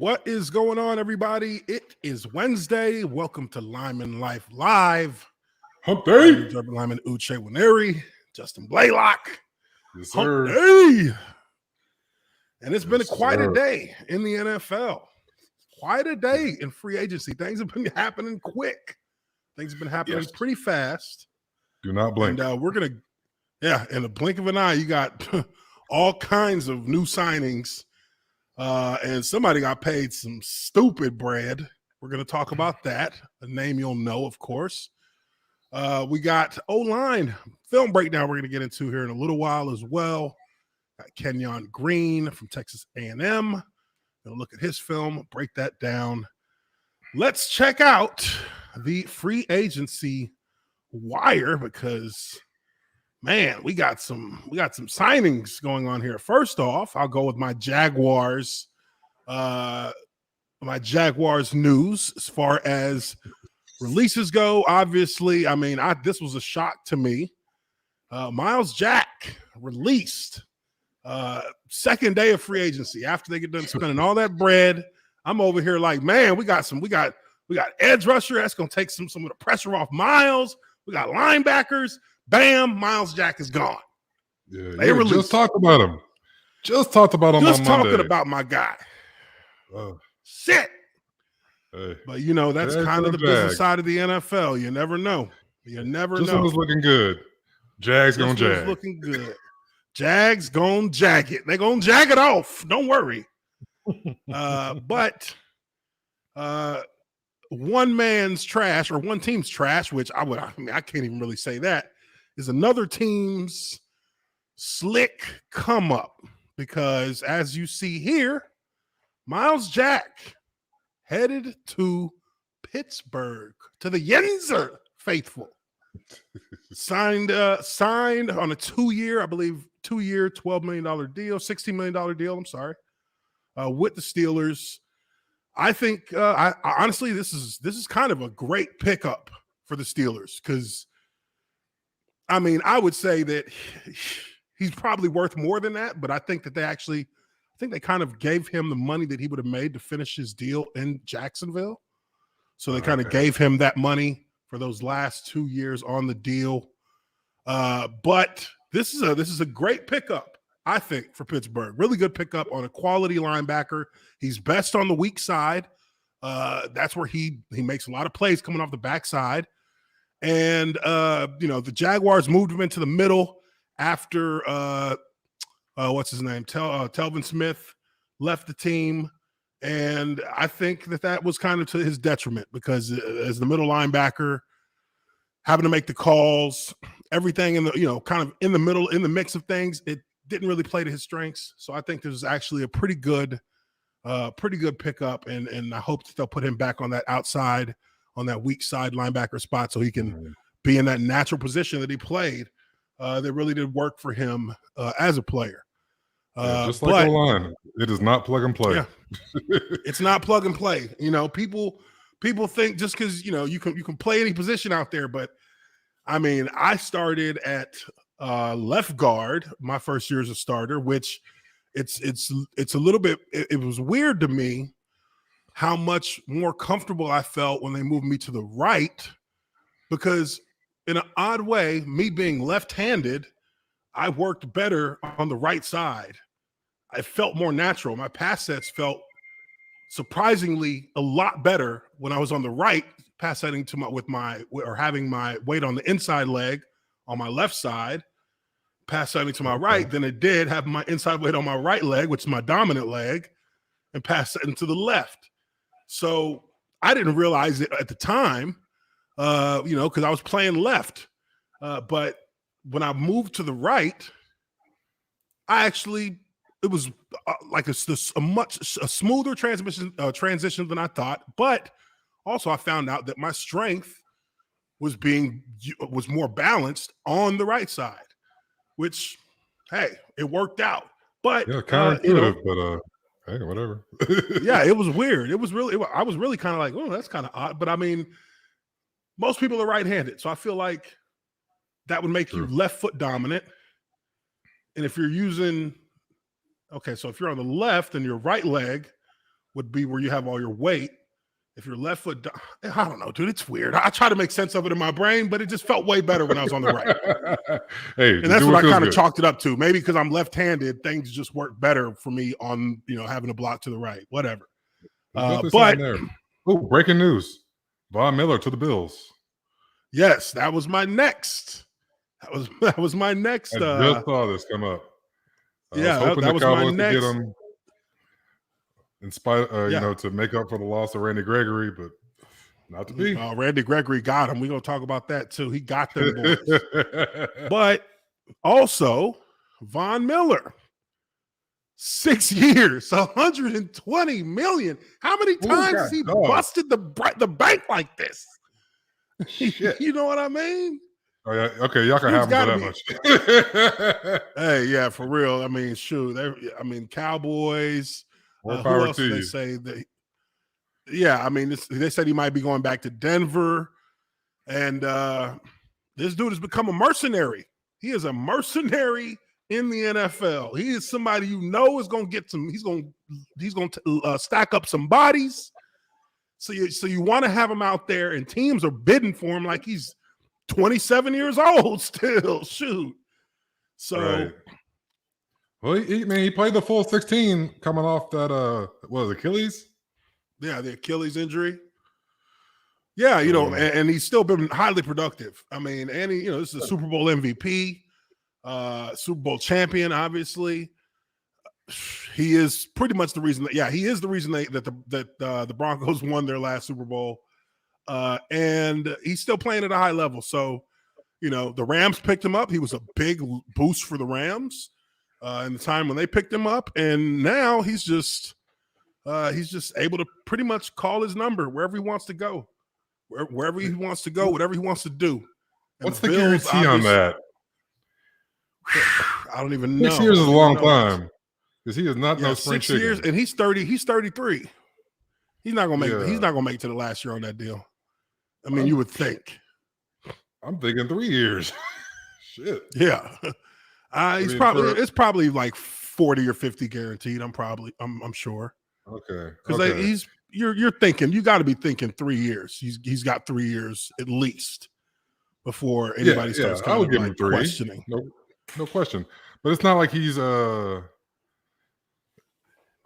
What is going on, everybody? It is Wednesday. Welcome to Lineman Life Live. Hump Day. Lineman Uche Nwaneri, Justin Blaylock. Yes, sir. Hump Day. And it's been Yes, quite sir. a day in the NFL. Quite a day in free agency. Things have been happening quick. Things have been happening pretty fast. Do not blink. And we're going to, in the blink of an eye, you got all kinds of new signings. And somebody got paid some stupid bread. We're going to talk about that. A name you'll know, of course. We got O-line film breakdown we're going to get into here in a little while as well. Got Kenyan Green from Texas A&M. Gonna look at his film, break that down. Let's check out the free agency wire because, man, we got some signings going on here. First off, I'll go with my Jaguars news as far as releases go. Obviously, I mean, this was a shock to me. Myles Jack released second day of free agency after they get done spending all that bread. I'm over here like, man, we got edge rusher that's gonna take some of the pressure off Myles. We got linebackers. Bam, Myles Jack is gone. Yeah, just talked about him. Just talked about him. Just on talking Monday. about my guy. Hey, but you know that's kind of the business side of the NFL. You never know. You never know. This one was looking good. Jags gonna jag. Looking good. Jags gonna jag it. They're gonna jag it off. Don't worry. But one man's trash or one team's trash, which I can't even really say that, is another team's slick come up. Because as you see here, Myles Jack headed to Pittsburgh, to the Yenzer faithful. Signed on a 2-year, I believe, $12 million deal, $16 million deal, I'm sorry, with the Steelers. I think, I honestly, this is kind of a great pickup for the Steelers because, I mean, I would say that he's probably worth more than that, but I think that they kind of gave him the money that he would have made to finish his deal in Jacksonville. So they kind of gave him that money for those last 2 years on the deal. But this is a great pickup, I think, for Pittsburgh. Really good pickup on a quality linebacker. He's best on the weak side. That's where he makes a lot of plays coming off the backside. And the Jaguars moved him into the middle after what's his name? Telvin Smith left the team. And I think that was kind of to his detriment because as the middle linebacker, having to make the calls, everything in the, kind of in the middle, in the mix of things, it didn't really play to his strengths. So I think this is actually a pretty good pickup. And I hope that they'll put him back on that outside, on that weak side linebacker spot so he can be in that natural position that he played. That really did work for him as a player. Just like O-line, it is not plug and play. Yeah. It's not plug and play. People think just because you can play any position out there, but I mean, I started at left guard my first year as a starter, which it's a little bit. It was weird to me how much more comfortable I felt when they moved me to the right, because in an odd way, me being left-handed, I worked better on the right side. I felt more natural. My pass sets felt surprisingly a lot better when I was on the right, pass setting having my weight on the inside leg on my left side, pass setting to my right, than it did have my inside weight on my right leg, which is my dominant leg, and pass setting to the left. So I didn't realize it at the time, because I was playing left. But when I moved to the right, it was like a much smoother transition than I thought. But also I found out that my strength was more balanced on the right side, which, hey, it worked out. But yeah, counterintuitive, but hey, whatever. Yeah, it was weird. It was I was really kind of like, oh, that's kind of odd. But I mean, most people are right-handed, so I feel like that would make you left foot dominant. And if you're using, so if you're on the left and your right leg would be where you have all your weight. If your left foot, I don't know, dude, it's weird. I try to make sense of it in my brain, but it just felt way better when I was on the right. Hey, and that's what I kind of chalked it up to. Maybe because I'm left-handed, things just work better for me on, having a block to the right, whatever. But breaking news: Von Miller to the Bills. Yes, that was my next. That was my next. I just saw this come up. Yeah, that was my next. To get him in spite, to make up for the loss of Randy Gregory, but not to be. Randy Gregory got him. We're gonna talk about that too. He got them boys. But also, Von Miller, 6 years, $120 million. How many times has he busted the bank like this? You know what I mean? Oh yeah, okay, y'all can have him for that much. Hey, yeah, for real. I mean, shoot. Cowboys. Who else did they say? They said he might be going back to Denver. And this dude has become a mercenary. He is a mercenary in the NFL. He is somebody is going to get some. He's going to stack up some bodies. So you want to have him out there, and teams are bidding for him like he's 27 years old still. Shoot. So, right. Well, he played the full 16 coming off that Achilles? Yeah, the Achilles injury. Yeah, and he's still been highly productive. I mean, and this is a Super Bowl MVP, Super Bowl champion, obviously. He is pretty much the reason he is the reason that the Broncos won their last Super Bowl. And he's still playing at a high level. So, the Rams picked him up. He was a big boost for the Rams in the time when they picked him up. And now he's just able to pretty much call his number wherever he wants to go, wherever he wants to go, whatever he wants to do. And what's the guarantee on that? I don't even know. 6 years is a long time. Because he is not no spring 6 chicken. years, and he's 30. He's 33. He's not gonna make. He's not gonna make it to the last year on that deal. I mean, you would think. I'm thinking 3 years. Shit. Yeah. It's probably like 40 or 50 guaranteed. I'm sure. Okay. Because you're thinking, you got to be thinking 3 years. He's got 3 years at least before anybody starts I would give him 3. questioning. No question. But it's not like he's I'm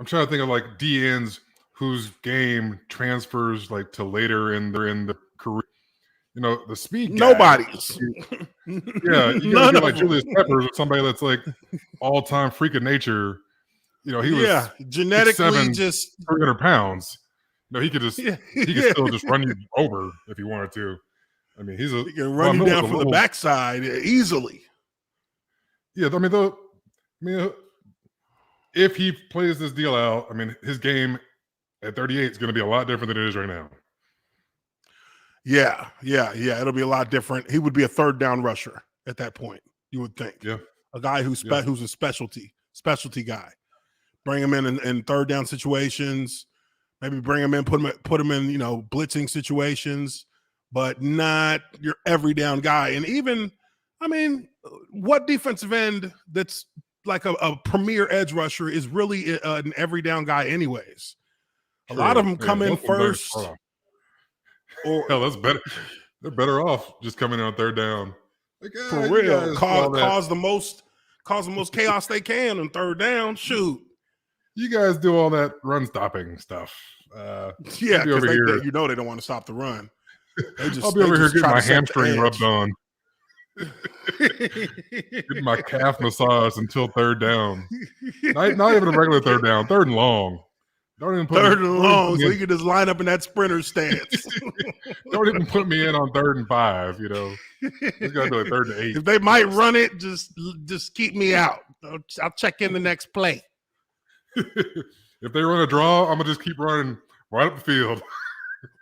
trying to think of like DNs whose game transfers like to later in the career. The speed guy. Nobody's. Yeah, you gotta get like Julius Peppers or somebody that's like all-time freak of nature. He was genetically just 300 pounds. He could just he could still just run you over if he wanted to. I mean, he can run you down from the backside easily. Yeah, if he plays this deal out, I mean, his game at 38 is going to be a lot different than it is right now. Yeah. It'll be a lot different. He would be a third down rusher at that point, you would think. Yeah. A guy who's a specialty guy. Bring him in third down situations. Maybe bring him in, put him in, blitzing situations, but not your every down guy. And even, what defensive end that's like a premier edge rusher is really an every down guy anyways. True. A lot of them come in first. Or hell, that's better. They're better off just coming in on third down. Like, for real, cause the most chaos they can on third down. Shoot, you guys do all that run stopping stuff. Because they don't want to stop the run. I'll be over here getting my hamstring rubbed on. Getting my calf massage until third down. Not even a regular third down, third and long. Don't even put third and long, so you can just line up in that sprinter stance. Don't even put me in on 3rd and 5. It's got to be like 3rd and 8. If they might run it, just keep me out. I'll check in the next play. If they run a draw, I'm gonna just keep running right up the field.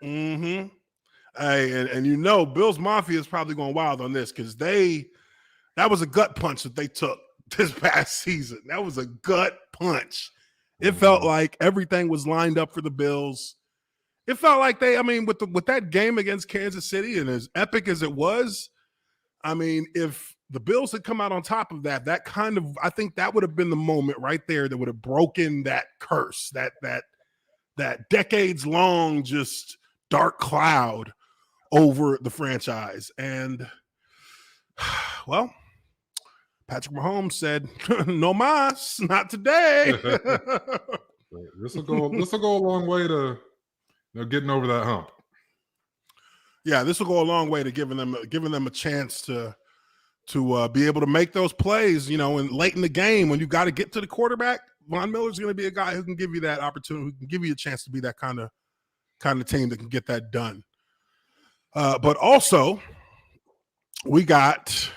Mm-hmm. Hey, and Bills Mafia is probably going wild on this because that was a gut punch that they took this past season. That was a gut punch. It felt like everything was lined up for the Bills. It felt like with that game against Kansas City, and as epic as it was, if the Bills had come out on top of that I think that would have been the moment right there that would have broken that curse, that that decades-long just dark cloud over the franchise. And, well, Patrick Mahomes said, no mas, not today. This will go a long way to getting over that hump. Yeah, this will go a long way to giving them a chance to be able to make those plays, and late in the game when you got to get to the quarterback. Von Miller's going to be a guy who can give you that opportunity, who can give you a chance to be that kind of team that can get that done. But also, we got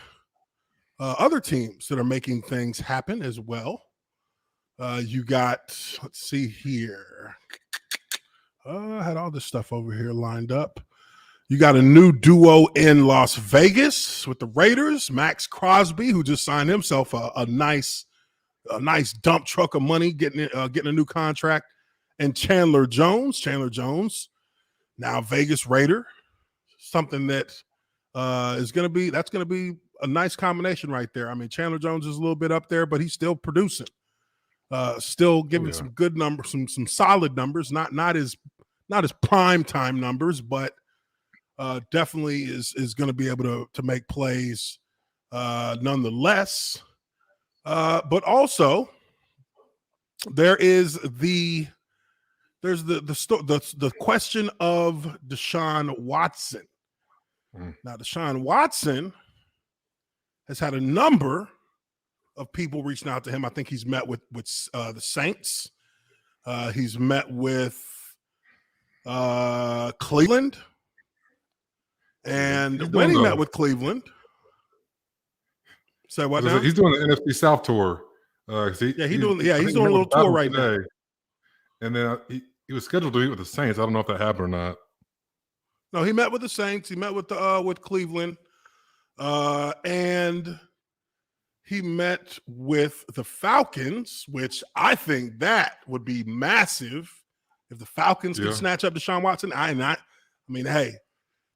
other teams that are making things happen as well. You got, let's see here. I had all this stuff over here lined up. You got a new duo in Las Vegas with the Raiders, Max Crosby, who just signed himself a nice dump truck of money, getting a new contract, and Chandler Jones. Chandler Jones, now Vegas Raider. Something that is going to be a nice combination right there. I mean, Chandler Jones is a little bit up there, but he's still producing, still giving some good numbers, some solid numbers. Not as prime time numbers, but definitely is going to be able to make plays nonetheless. But also, there's the question of Deshaun Watson. Now, Deshaun Watson has had a number of people reaching out to him. I think he's met with the Saints. He's met with Cleveland. And when he met with Cleveland, say what now? He's doing the NFC South tour. He's doing a little tour right now. And then he was scheduled to meet with the Saints. I don't know if that happened or not. No, he met with the Saints. He met with Cleveland, and he met with the Falcons, which I think that would be massive if the Falcons could snatch up Deshaun Watson. I mean, hey,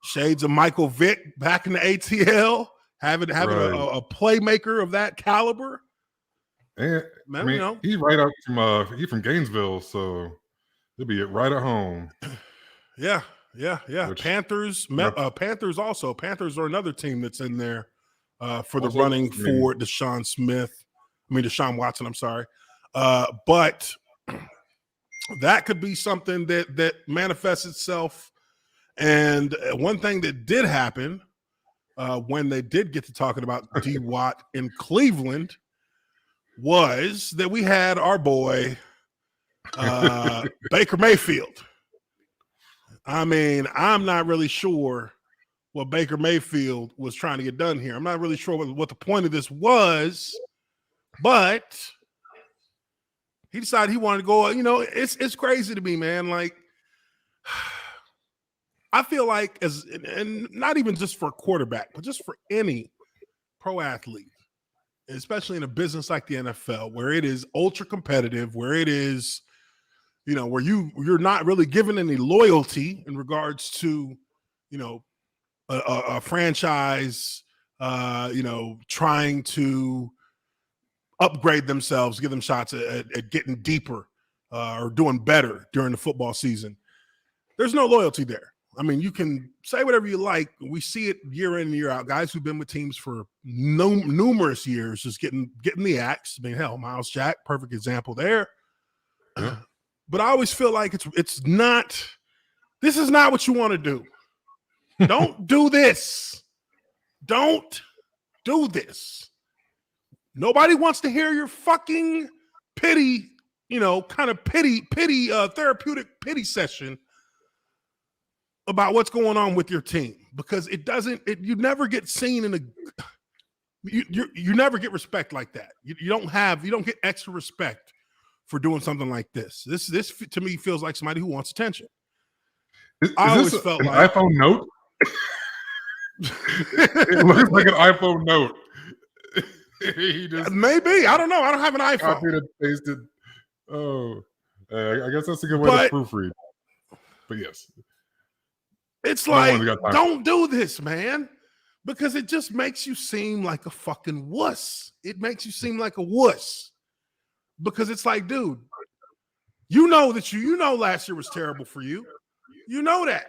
shades of Michael Vick back in the ATL, having a playmaker of that caliber. And man, he's right up from Gainesville, so he'll be right at home. Yeah. Panthers also. Panthers are another team that's in there for the running for Deshaun Watson. I'm sorry, but that could be something that manifests itself. And one thing that did happen when they did get to talking about D. Watt in Cleveland was that we had our boy Baker Mayfield. I mean, I'm not really sure what Baker Mayfield was trying to get done here. I'm not really sure what the point of this was, but he decided he wanted to go. It's crazy to me, man. Like, I feel like and not even just for a quarterback, but just for any pro athlete, especially in a business like the NFL, where it is ultra competitive, where it is, where you're not really given any loyalty in regards to, a franchise, trying to upgrade themselves, give them shots at getting deeper or doing better during the football season. There's no loyalty there. I mean, you can say whatever you like. We see it year in and year out. Guys who've been with teams for numerous years just getting the axe. I mean, hell, Myles Jack, perfect example there. Yeah. But I always feel like it's not. This is not what you want to do. Don't do this. Don't do this. Nobody wants to hear your fucking pity, kind of pity, therapeutic pity session about what's going on with your team, because you never get seen you never get respect like that. You don't get extra respect for doing something like this. This to me feels like somebody who wants attention. I always felt like iPhone Note. It looks like an iPhone Note. Maybe, I don't know. I don't have an iPhone. Copied and pasted. Oh, I guess that's a good way to proofread. But yes, it's like, don't do this, man, because it just makes you seem like a fucking wuss. It makes you seem like a wuss, because it's like, dude, You know that you know last year was terrible for you. You know that.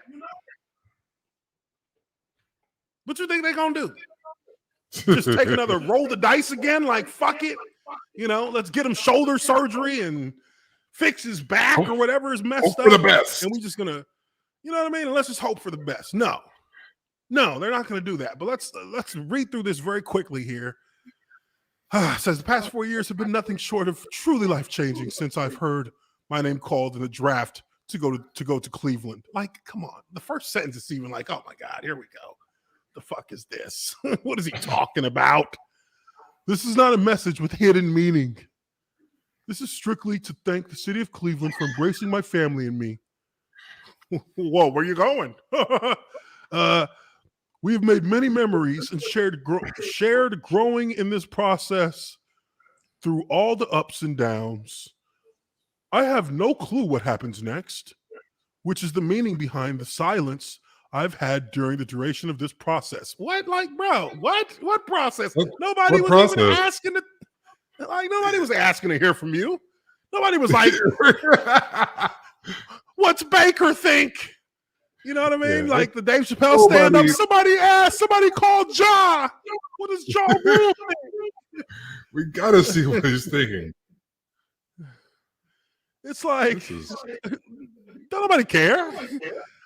What you think they're gonna do? Just take another roll the dice again? Like fuck it, let's get him shoulder surgery and fix his back or whatever is messed up. For the best, and we just gonna, you know what I mean? And let's just hope for the best. No, they're not gonna do that. But let's read through this very quickly here. Says the past 4 years have been nothing short of truly life-changing since I've heard my name called in the draft to go to Cleveland. Like, come on. The first sentence is even like, oh my God, here we go. The fuck is this? What is he talking about? This is not a message with hidden meaning. This is strictly to thank the city of Cleveland for embracing my family and me. Whoa, where you going? We have made many memories and shared growing in this process through all the ups and downs. I have no clue what happens next, which is the meaning behind the silence I've had during the duration of this process. What? Like, bro, what? What process? Nobody was even asking to, nobody was asking to hear from you. Nobody was like, what's Baker think? You know what I mean? Like the Dave Chappelle stand up. Somebody called Ja. What does Ja Rule think? We gotta see what he's thinking. It's like, don't nobody care.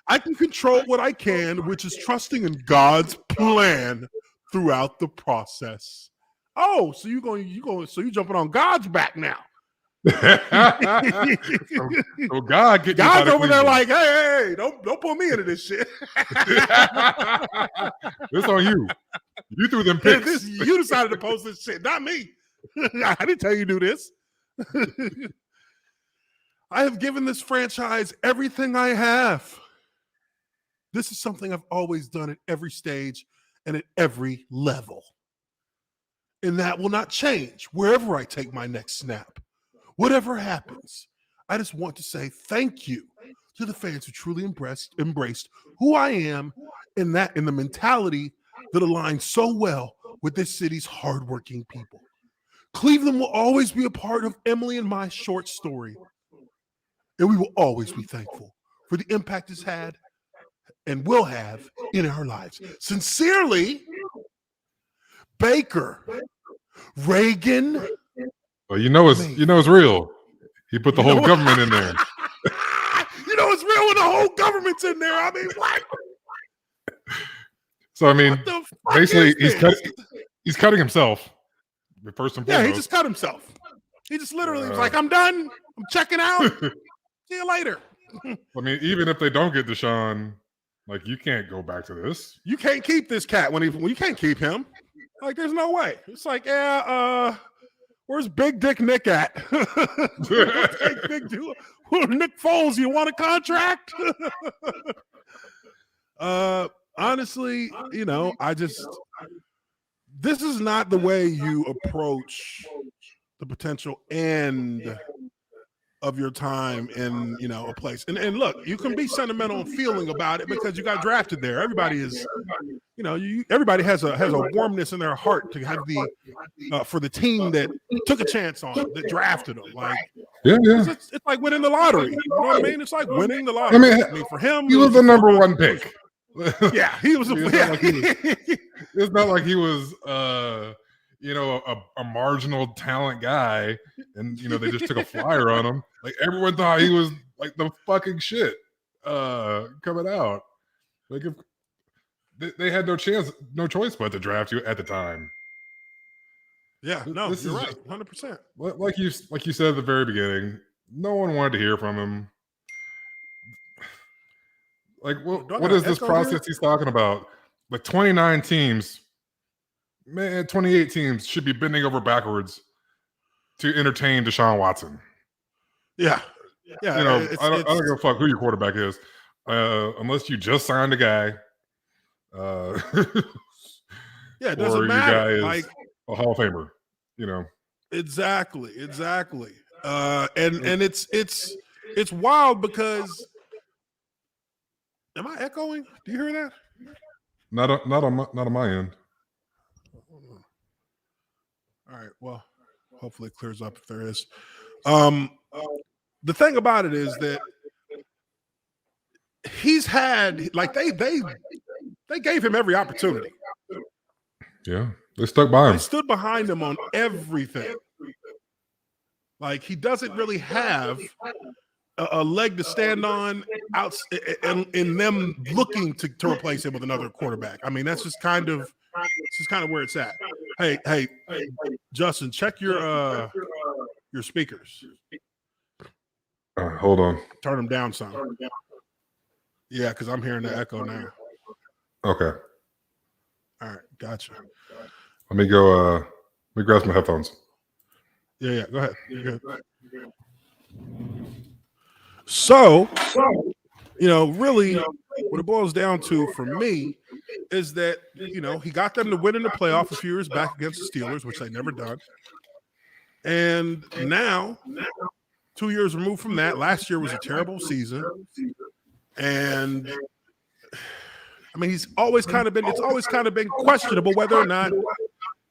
I can control what I can, which is trusting in God's plan throughout the process. Oh, so you jumping on God's back now. so God's over there like, hey, don't pull me into this shit. This on you. You threw them picks. You decided to post this shit, not me. I didn't tell you to do this. I have given this franchise everything I have. This is something I've always done at every stage and at every level. And that will not change wherever I take my next snap. Whatever happens, I just want to say thank you to the fans who truly embraced who I am and the mentality that aligns so well with this city's hardworking people. Cleveland will always be a part of Emily and my short story. And we will always be thankful for the impact it's had and will have in our lives. Sincerely, Baker, Reagan. Well, you know it's real. He put the whole government in there. It's real when the whole government's in there. I mean, what? So I mean, basically, he's cutting himself. First and foremost. Yeah, he just cut himself. He just literally was like, "I'm done. I'm checking out. See you later." I mean, even if they don't get Deshaun, like you can't go back to this. You can't keep this cat when you can't keep him. Like, there's no way. It's like, where's Big Dick Nick at? Nick Foles, you want a contract? Honestly, this is not the way you approach the potential end of your time in, a place. And look, you can be sentimental and feeling about it because you got drafted there. Everybody is, everybody has a warmness in their heart to have for the team that took a chance on it, that drafted them. Like, it's like winning the lottery. You know what I mean? It's like winning the lottery. I mean, for him, he was the number one pick. Yeah, he was. It's not like he was a marginal talent guy, and they just took a flyer on him. Like everyone thought he was like the fucking shit coming out. Like if they had no choice but to draft you at the time. Yeah, no, you're right, 100%. Like you said at the very beginning, no one wanted to hear from him. Like, what is this process he's talking about? Like 29 teams, man, 28 teams should be bending over backwards to entertain Deshaun Watson. Yeah. I don't give a fuck who your quarterback is, unless you just signed a guy. It doesn't matter. Your guy is like a Hall of Famer. Exactly. And it's wild because. Am I echoing? Do you hear that? Not on my end. All right. Well, hopefully it clears up if there is. the thing about it is that he's had like they gave him every opportunity. Yeah, they stuck by him. They stood behind him on everything. Like he doesn't really have a leg to stand on out in them looking to replace him with another quarterback. I mean, that's just kind of where it's at. Hey, Justin, check your speakers. Hold on. Turn them down some. Yeah, because I'm hearing the echo now. Okay. All right, gotcha. Let me go. Let me grab my headphones. Yeah. Go ahead. So, really, what it boils down to for me is that he got them to win in the playoff a few years back against the Steelers, which they never done, and now 2 years removed from that, last year was a terrible season, and I mean, it's always kind of been questionable whether or not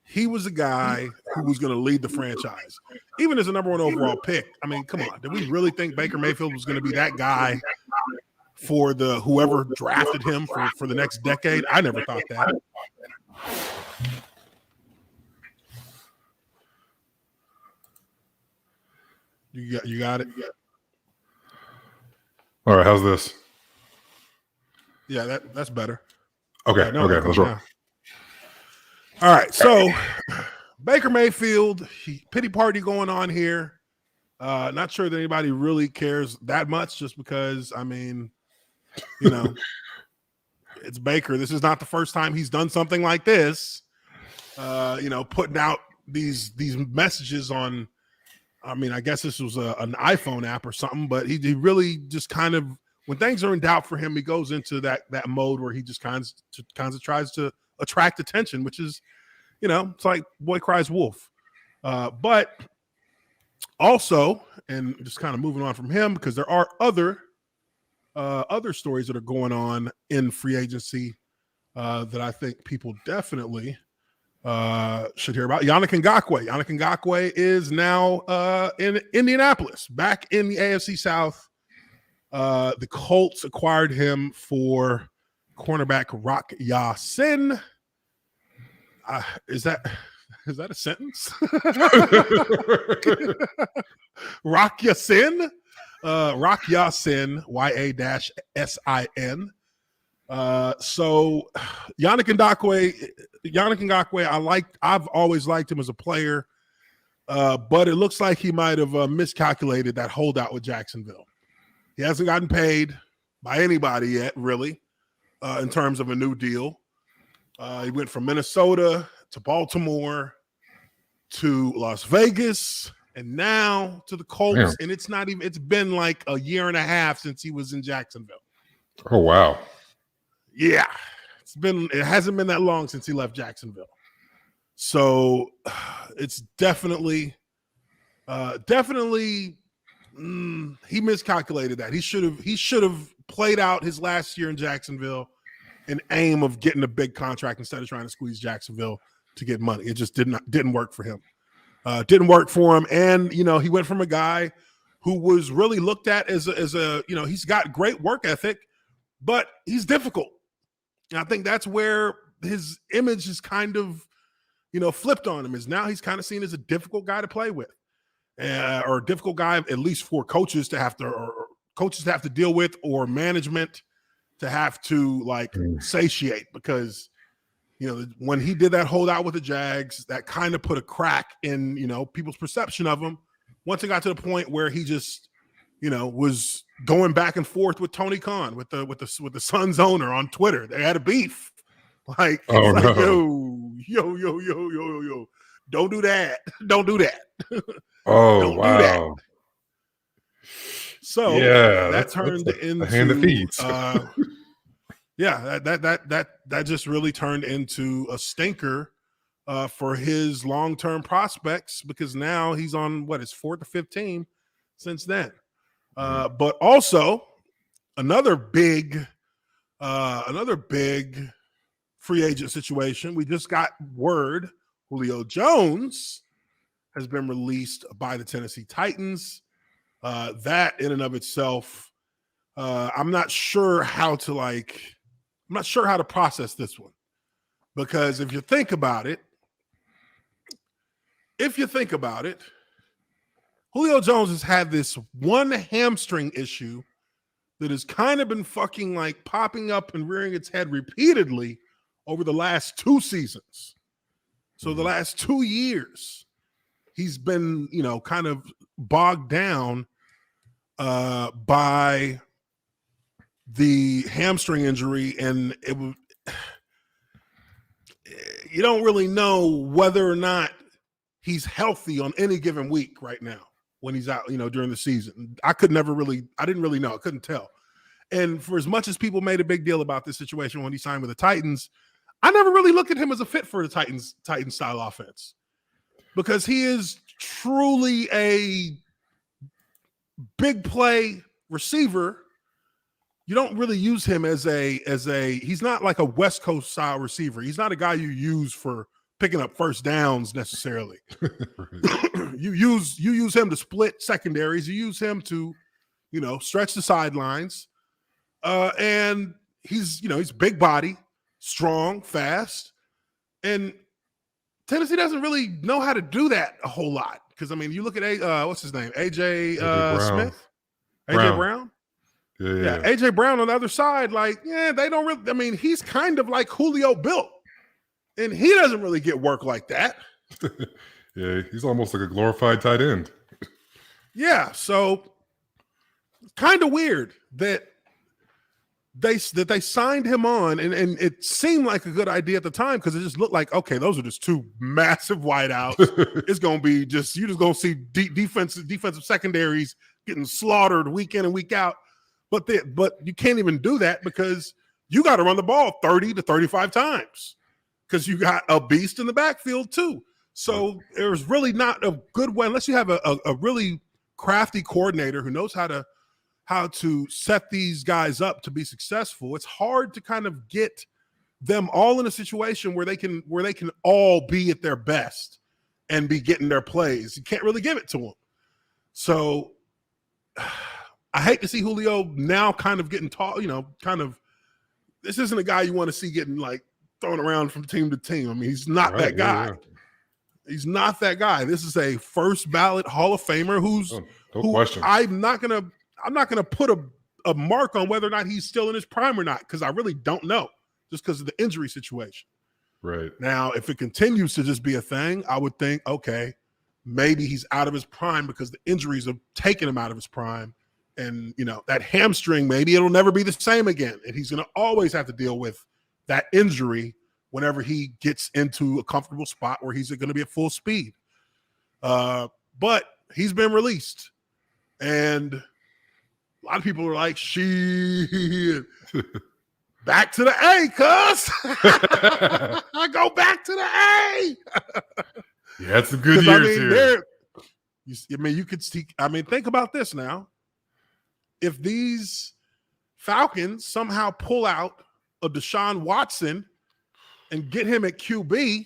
he was a guy who was going to lead the franchise, even as a number one overall pick. I mean, come on, did we really think Baker Mayfield was going to be that guy for whoever drafted him for the next decade? I never thought that. You got it. All right, how's this? Yeah, that's better. Okay, okay, let's roll. All right, so Baker Mayfield, pity party going on here. Not sure that anybody really cares that much, just because, I mean, it's Baker. This is not the first time he's done something like this. Putting out these messages on, I mean, I guess this was an iPhone app or something, but he really just kind of, when things are in doubt for him, he goes into that mode where he just kind of tries to attract attention, which is, it's like boy cries wolf. But also, and just kind of moving on from him, because there are other stories that are going on in free agency that I think people definitely should hear about. Yannick Ngakoue. Yannick Ngakoue is now in Indianapolis, back in the AFC South. The Colts acquired him for cornerback Rock Ya-Sin. Is that a sentence? Rock Ya-Sin? Rock Ya-Sin, Y-A-S-I-N. So Yannick Ngakoue, I've always liked him as a player, but it looks like he might have miscalculated that holdout with Jacksonville. He hasn't gotten paid by anybody yet, really, in terms of a new deal. He went from Minnesota to Baltimore to Las Vegas and now to the Colts. Yeah. And it's been like a year and a half since he was in Jacksonville. Oh, wow. Yeah. It hasn't been that long since he left Jacksonville. So it's definitely he miscalculated that. He should have played out his last year in Jacksonville in aim of getting a big contract instead of trying to squeeze Jacksonville to get money. It just didn't work for him. Didn't work for him. And, he went from a guy who was really looked at as a he's got great work ethic, but he's difficult. And I think that's where his image is kind of, flipped on him, is now he's kind of seen as a difficult guy to play with, or a difficult guy, at least for coaches to have to deal with, or management to have to satiate, because, when he did that holdout with the Jags, that kind of put a crack in, people's perception of him. Once it got to the point where he just, was going back and forth with Tony Khan, with the Suns owner on Twitter. They had a beef. Yo, don't do that. Don't do that. Oh, don't wow. do that. So yeah, that turned into a hand that feeds. Yeah, that just really turned into a stinker for his long-term prospects, because now he's on his fourth or fifth team since then. But also another big free agent situation. We just got word Julio Jones has been released by the Tennessee Titans. That in and of itself, I'm not sure how to process this one, because if you think about it, Julio Jones has had this one hamstring issue that has kind of been fucking like popping up and rearing its head repeatedly over the last 2 seasons. So the last 2 years, he's been, kind of bogged down by the hamstring injury, and you don't really know whether or not he's healthy on any given week right now when he's out, during the season. I didn't really know. I couldn't tell. And for as much as people made a big deal about this situation when he signed with the Titans, I never really looked at him as a fit for the Titans style offense, because he is truly a big play receiver. You don't really use him as he's not like a West Coast style receiver. He's not a guy you use for picking up first downs necessarily. You use him to split secondaries. You use him to, stretch the sidelines. And he's big body, strong, fast. And Tennessee doesn't really know how to do that a whole lot. Because, you look at what's his name? AJ Smith? AJ Brown? Yeah. AJ Brown on the other side, they don't really, he's kind of like Julio built. And he doesn't really get work like that. Yeah, he's almost like a glorified tight end. Yeah, so kind of weird that they signed him on, and it seemed like a good idea at the time, because it just looked like, okay, those are just 2 massive wideouts. It's going to be you're just going to see defensive secondaries getting slaughtered week in and week out. But you can't even do that, because you got to run the ball 30 to 35 times, because you got a beast in the backfield too. So there's really not a good way, unless you have a really crafty coordinator who knows how to set these guys up to be successful. It's hard to kind of get them all in a situation where they can all be at their best and be getting their plays. You can't really give it to them. So I hate to see Julio now kind of getting taught, this isn't a guy you want to see getting thrown around from team to team. He's not that guy. Yeah. He's not that guy. This is a first ballot Hall of Famer no question. I'm not gonna put a mark on whether or not he's still in his prime or not, because I really don't know, just because of the injury situation. Right. Now, if it continues to just be a thing, I would think, okay, maybe he's out of his prime because the injuries have taken him out of his prime. And, that hamstring, maybe it'll never be the same again. And he's going to always have to deal with that injury whenever he gets into a comfortable spot where he's going to be at full speed. But he's been released. And a lot of people are like, shit, back to the A, cuz. I go back to the A. Yeah, it's a good years here. You could see, think about this now. If these Falcons somehow pull out a Deshaun Watson and get him at QB,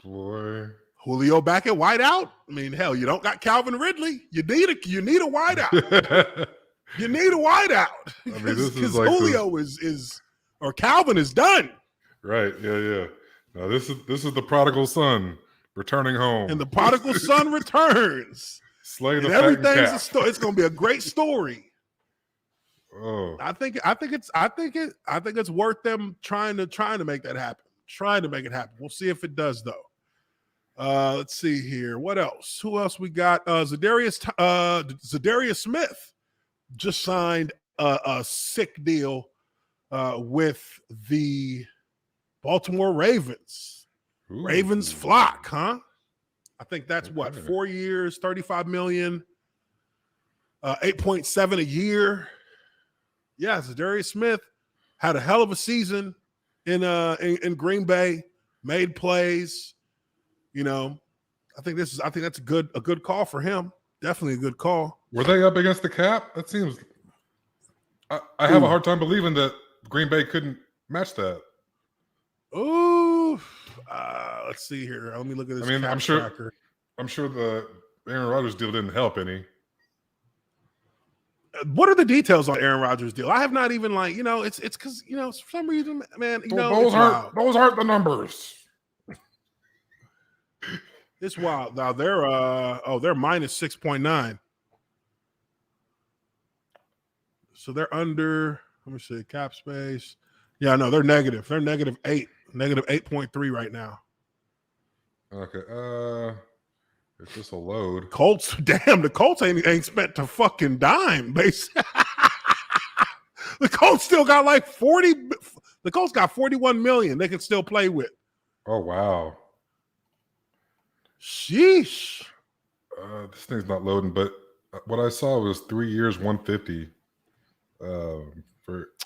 boy, Julio back at wideout. Hell, you don't got Calvin Ridley. You need a wideout. You need a wideout. Because Julio is or Calvin is done. Right. Yeah. Now this is the prodigal son returning home, and the prodigal son returns. Slay the and everything's a story. It's going to be a great story. Oh, I think it's worth them trying to make that happen. Trying to make it happen. We'll see if it does, though. Let's see here. What else? Who else we got? Zadarius Smith just signed a sick deal with the Baltimore Ravens. Ooh. Ravens flock, huh? I think that's 4 years, $35 million, 8.7 a year. Yeah, Zadarius Smith had a hell of a season in Green Bay, made plays. I think that's a good call for him. Definitely a good call. Were they up against the cap? That seems. I have a hard time believing that Green Bay couldn't match that. Ooh, let's see here. Let me look at this. I'm sure the Aaron Rodgers deal didn't help any. What are the details on Aaron Rodgers' deal? I have not even it's because for some reason, man, those aren't the numbers. It's wild. Now they're minus 6.9. So they're under. Let me see cap space. Yeah, no, they're negative. They're -8, -8.3 right now. Okay. It's just a load. Colts, damn, the Colts ain't spent a fucking dime, basically. The Colts still got like 40. The Colts got 41 million they can still play with. Oh, wow. Sheesh. This thing's not loading, but what I saw was 3 years, 150. Yeah.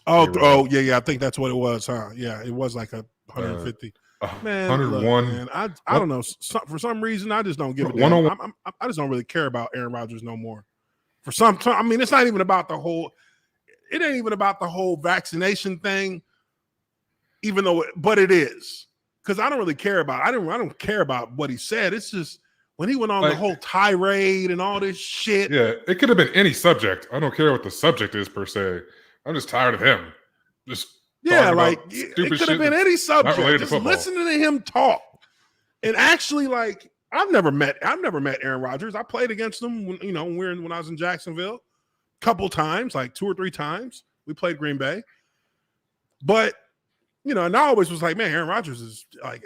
I think that's what it was, huh? Yeah, it was like 150. Man, 101. Look, man, I don't know. For some reason, I just don't give a damn. I just don't really care about Aaron Rodgers no more. For some time, I mean, it's not even about the whole. It ain't even about the whole vaccination thing, even though, but it is because I don't really care about. I don't care about what he said. It's just when he went on the whole tirade and all this shit. Yeah, it could have been any subject. I don't care what the subject is per se. I'm just tired of him. It could have been any subject. Just listening to him talk, and actually, I've never met Aaron Rodgers. I played against him when I was in Jacksonville, a couple times, like 2 or 3 times. We played Green Bay, but and I always was like, man, Aaron Rodgers is like,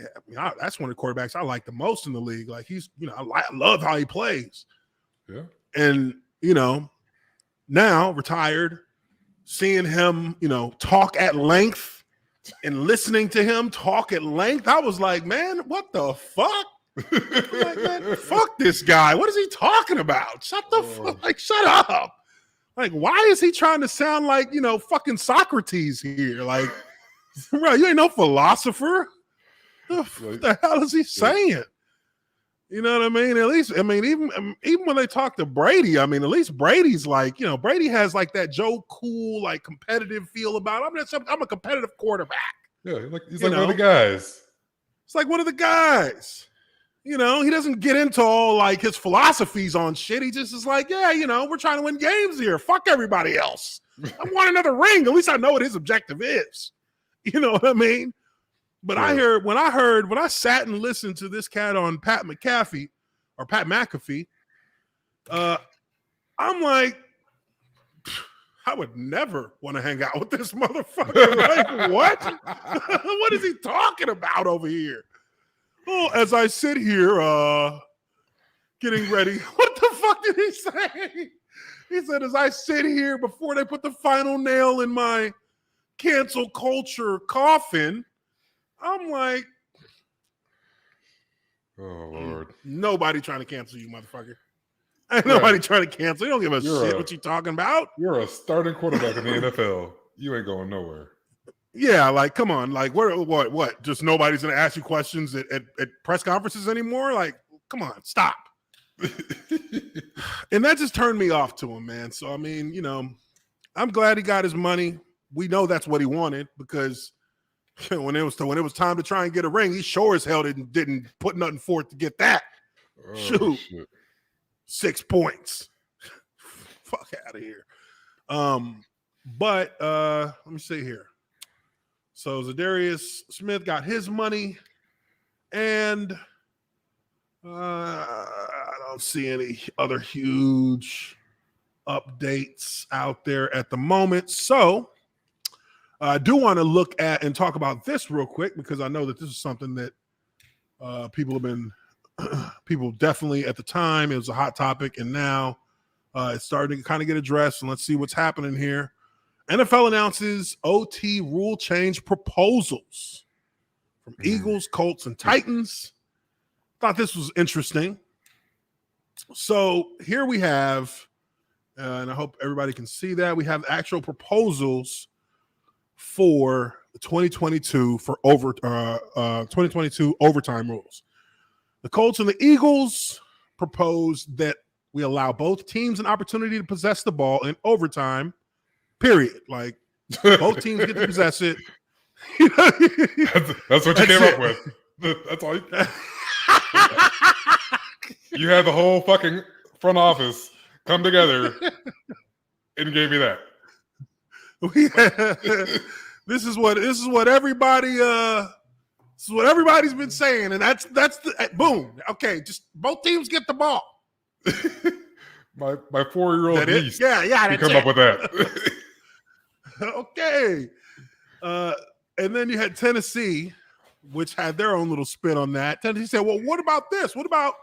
that's one of the quarterbacks I like the most in the league. Like he's, I love how he plays. Yeah, and now retired. Seeing him, talk at length and listening to him talk at length, I was like, man, what the fuck? Like, man, fuck this guy. What is he talking about? Shut up. Like, why is he trying to sound like, fucking Socrates here? Like, bro, you ain't no philosopher. What the hell is he saying? You know what I mean? At least, even when they talk to Brady, at least Brady's like, Brady has like that Joe Cool, like competitive feel about him. I'm a competitive quarterback. Yeah, he's like one of the guys. It's like one of the guys. He doesn't get into all like his philosophies on shit. He just is like, yeah, we're trying to win games here. Fuck everybody else. I want another ring. At least I know what his objective is. You know what I mean? But yeah. When I sat and listened to this cat on Pat McAfee, I'm like, I would never want to hang out with this motherfucker. Like, what? What is he talking about over here? Oh, as I sit here, getting ready. What the fuck did he say? He said, as I sit here before they put the final nail in my cancel culture coffin, I'm like, oh, Lord. Nobody trying to cancel you, motherfucker. Ain't nobody trying to cancel. You don't give a shit what you talking about. You're a starting quarterback in the NFL. You ain't going nowhere. Yeah, like, come on. Like, what? Just nobody's going to ask you questions at press conferences anymore? Like, come on, stop. And that just turned me off to him, man. So, I'm glad he got his money. We know that's what he wanted because when it was time to try and get a ring, he sure as hell didn't put nothing forth to get that. Oh, Shoot. Shit. 6 points. Fuck out of here. But let me see here. So Zadarius Smith got his money, and I don't see any other huge updates out there at the moment. So I do want to look at and talk about this real quick because I know that this is something that people definitely at the time, it was a hot topic, and now it's starting to kind of get addressed. And let's see what's happening here. NFL announces OT rule change proposals from Eagles, Colts, and Titans. Thought this was interesting. So here we have, and I hope everybody can see that, we have actual proposals for the 2022 2022 overtime rules. The Colts and the Eagles proposed that we allow both teams an opportunity to possess the ball in overtime, period. Like, both teams get to possess it. That's what you came up with. That's all. You had the whole fucking front office come together and gave me that. This is what everybody's been saying, and that's the boom. Okay, just both teams get the ball. my 4-year-old niece. Yeah, to come up with that. Okay, and then you had Tennessee, which had their own little spin on that. Tennessee said, "Well, what about this? What about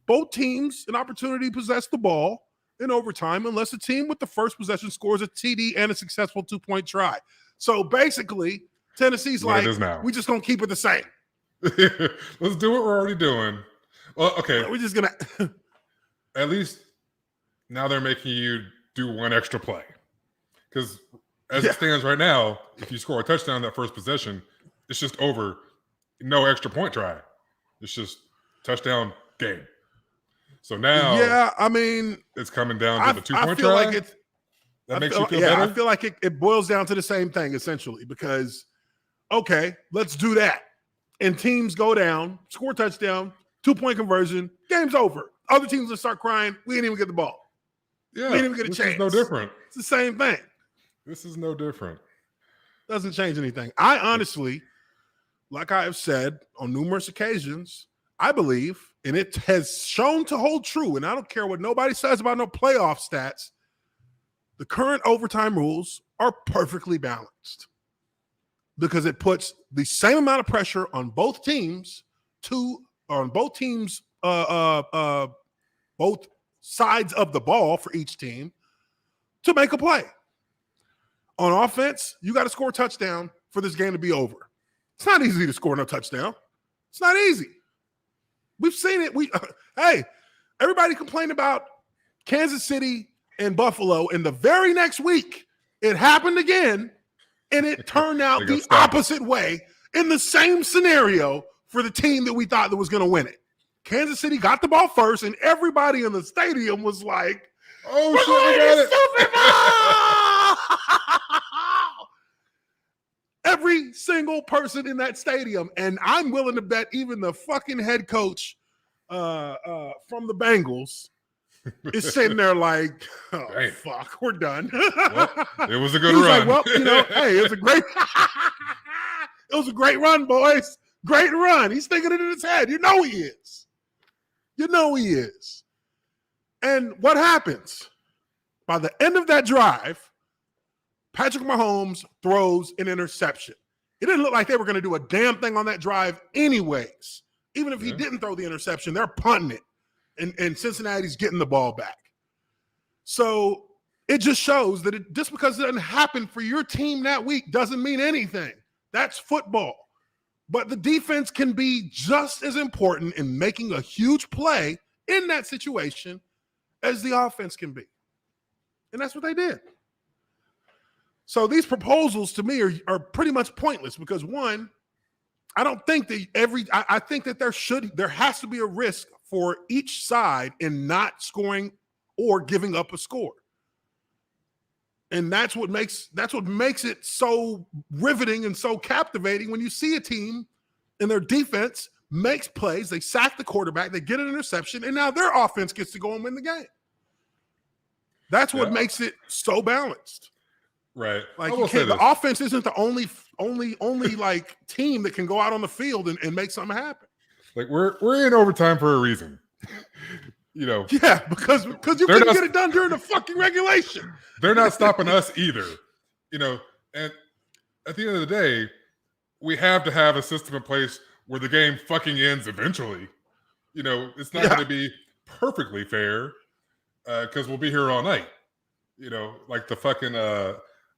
both teams an opportunity to possess the ball in overtime unless the team with the first possession scores a TD and a successful 2-point try?" So basically, Tennessee's like, "We just gonna keep it the same. Let's do what we're already doing." Well, okay, we're just gonna. At least now they're making you do one extra play, because as it stands right now, if you score a touchdown that first possession, it's just over. No extra point try. It's just touchdown game. So now, I mean, it's coming down to the 2-point try. Like that makes you feel better. I feel like it boils down to the same thing essentially, because okay, let's do that, and teams go down, score touchdown, 2-point conversion, game's over. Other teams will start crying. We didn't even get the ball. Yeah, we didn't even get a chance. This is no different. It's the same thing. This is no different. Doesn't change anything. I honestly, like I have said on numerous occasions, I believe, and it has shown to hold true, and I don't care what nobody says about no playoff stats, the current overtime rules are perfectly balanced because it puts the same amount of pressure on both teams both sides of the ball for each team to make a play. On offense, you got to score a touchdown for this game to be over. It's not easy to score no touchdown. It's not easy. We've seen it. Hey, everybody complained about Kansas City and Buffalo, and the very next week, it happened again, and it turned out the opposite way in the same scenario for the team that we thought that was going to win it. Kansas City got the ball first, and everybody in the stadium was like, "Oh shit, we got it!" Every single person in that stadium, and I'm willing to bet even the fucking head coach from the Bengals is sitting there like, "Oh fuck, we're done." Well, it was a good run. Like, well, hey, it was a great, it was a great run, boys. Great run. He's thinking it in his head. You know he is. You know he is. And what happens? By the end of that drive, Patrick Mahomes throws an interception. It didn't look like they were going to do a damn thing on that drive anyways. Even if he didn't throw the interception, they're punting it. And Cincinnati's getting the ball back. So it just shows that just because it doesn't happen for your team that week doesn't mean anything. That's football. But the defense can be just as important in making a huge play in that situation as the offense can be. And that's what they did. So these proposals to me are pretty much pointless because, one, I don't think that I think that there has to be a risk for each side in not scoring or giving up a score. And that's what makes it so riveting and so captivating when you see a team and their defense makes plays, they sack the quarterback, they get an interception, and now their offense gets to go and win the game. That's what makes it so balanced. Right. Like the offense isn't the only like team that can go out on the field and make something happen. Like we're in overtime for a reason. You know. Yeah, because you couldn't get it done during the fucking regulation. They're not stopping us either. You know, and at the end of the day, we have to have a system in place where the game fucking ends eventually. You know, it's not going to be perfectly fair because we'll be here all night. You know, like the fucking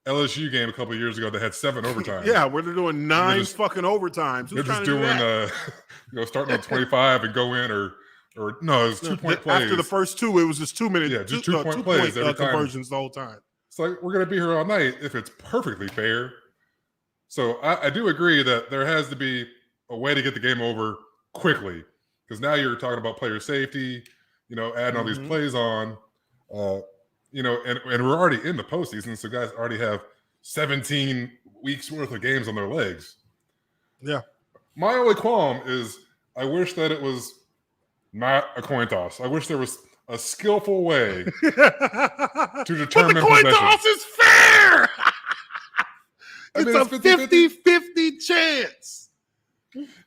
LSU game a couple of years ago that had 7 overtimes. Yeah, where they're doing 9 fucking overtimes. They're just doing, starting on 25 and go in or no, it was 2-point plays. After the first 2, it was just 2 minutes. Yeah, just 2-point plays every time. Conversions the whole time. It's like we're going to be here all night if it's perfectly fair. So I do agree that there has to be a way to get the game over quickly because now you're talking about player safety, you know, adding all these plays on, you know, and we're already in the postseason, so guys already have 17 weeks worth of games on their legs. Yeah. My only qualm is I wish that it was not a coin toss. I wish there was a skillful way to But determine the coin possession. toss is fair. I mean, It's a 50-50 chance.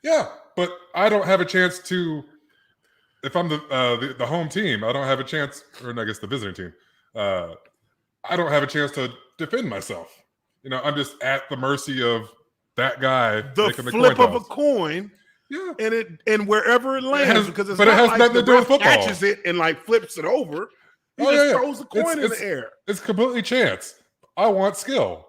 Yeah, but I don't have a chance to. If I'm the home team, I don't have a chance, or I guess the visiting team. I don't have a chance to defend myself. I'm just at the mercy of that guy The making the flip coin of a toss. coin, Yeah, and wherever it lands, because it's but not it has like nothing the to do with ref football. catches it and like flips it over. He Oh, just yeah. throws the coin in the air. It's completely chance. I want skill.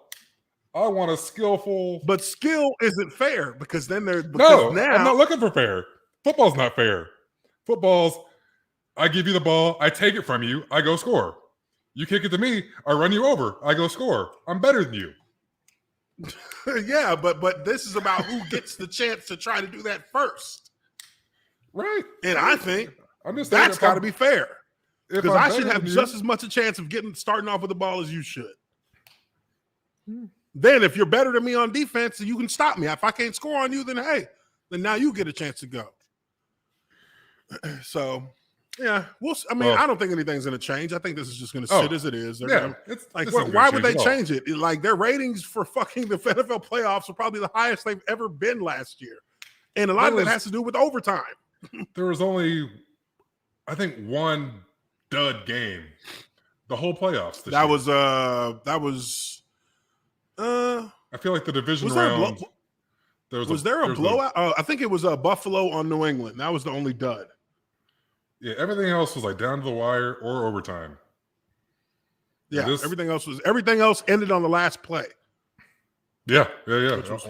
I want a skillful. But skill isn't fair because then they're No, now I'm not looking for fair. Football's not fair. Football's, I give you the ball, I take it from you, I go score. You kick it to me, I run you over, I go score. I'm better than you. yeah, but this is about who gets the chance to try to do that first. Right. And I think I'm just saying that's got to be fair. Because I should have than just you, as much a chance of starting off with the ball as you should. Then if you're better than me on defense, you can stop me. If I can't score on you, then then now you get a chance to go. So, yeah, I don't think anything's going to change. I think this is just going to sit as it is. Why would they change it? Like their ratings for fucking the NFL playoffs are probably the highest they've ever been last year. And a lot of that has to do with overtime. There was only, I think, one dud game the whole playoffs this year. I feel like the division round. Was there a blowout? I think it was Buffalo on New England. That was the only dud. Yeah, everything else was like down to the wire or overtime. Yeah, everything else ended on the last play. Yeah. Which was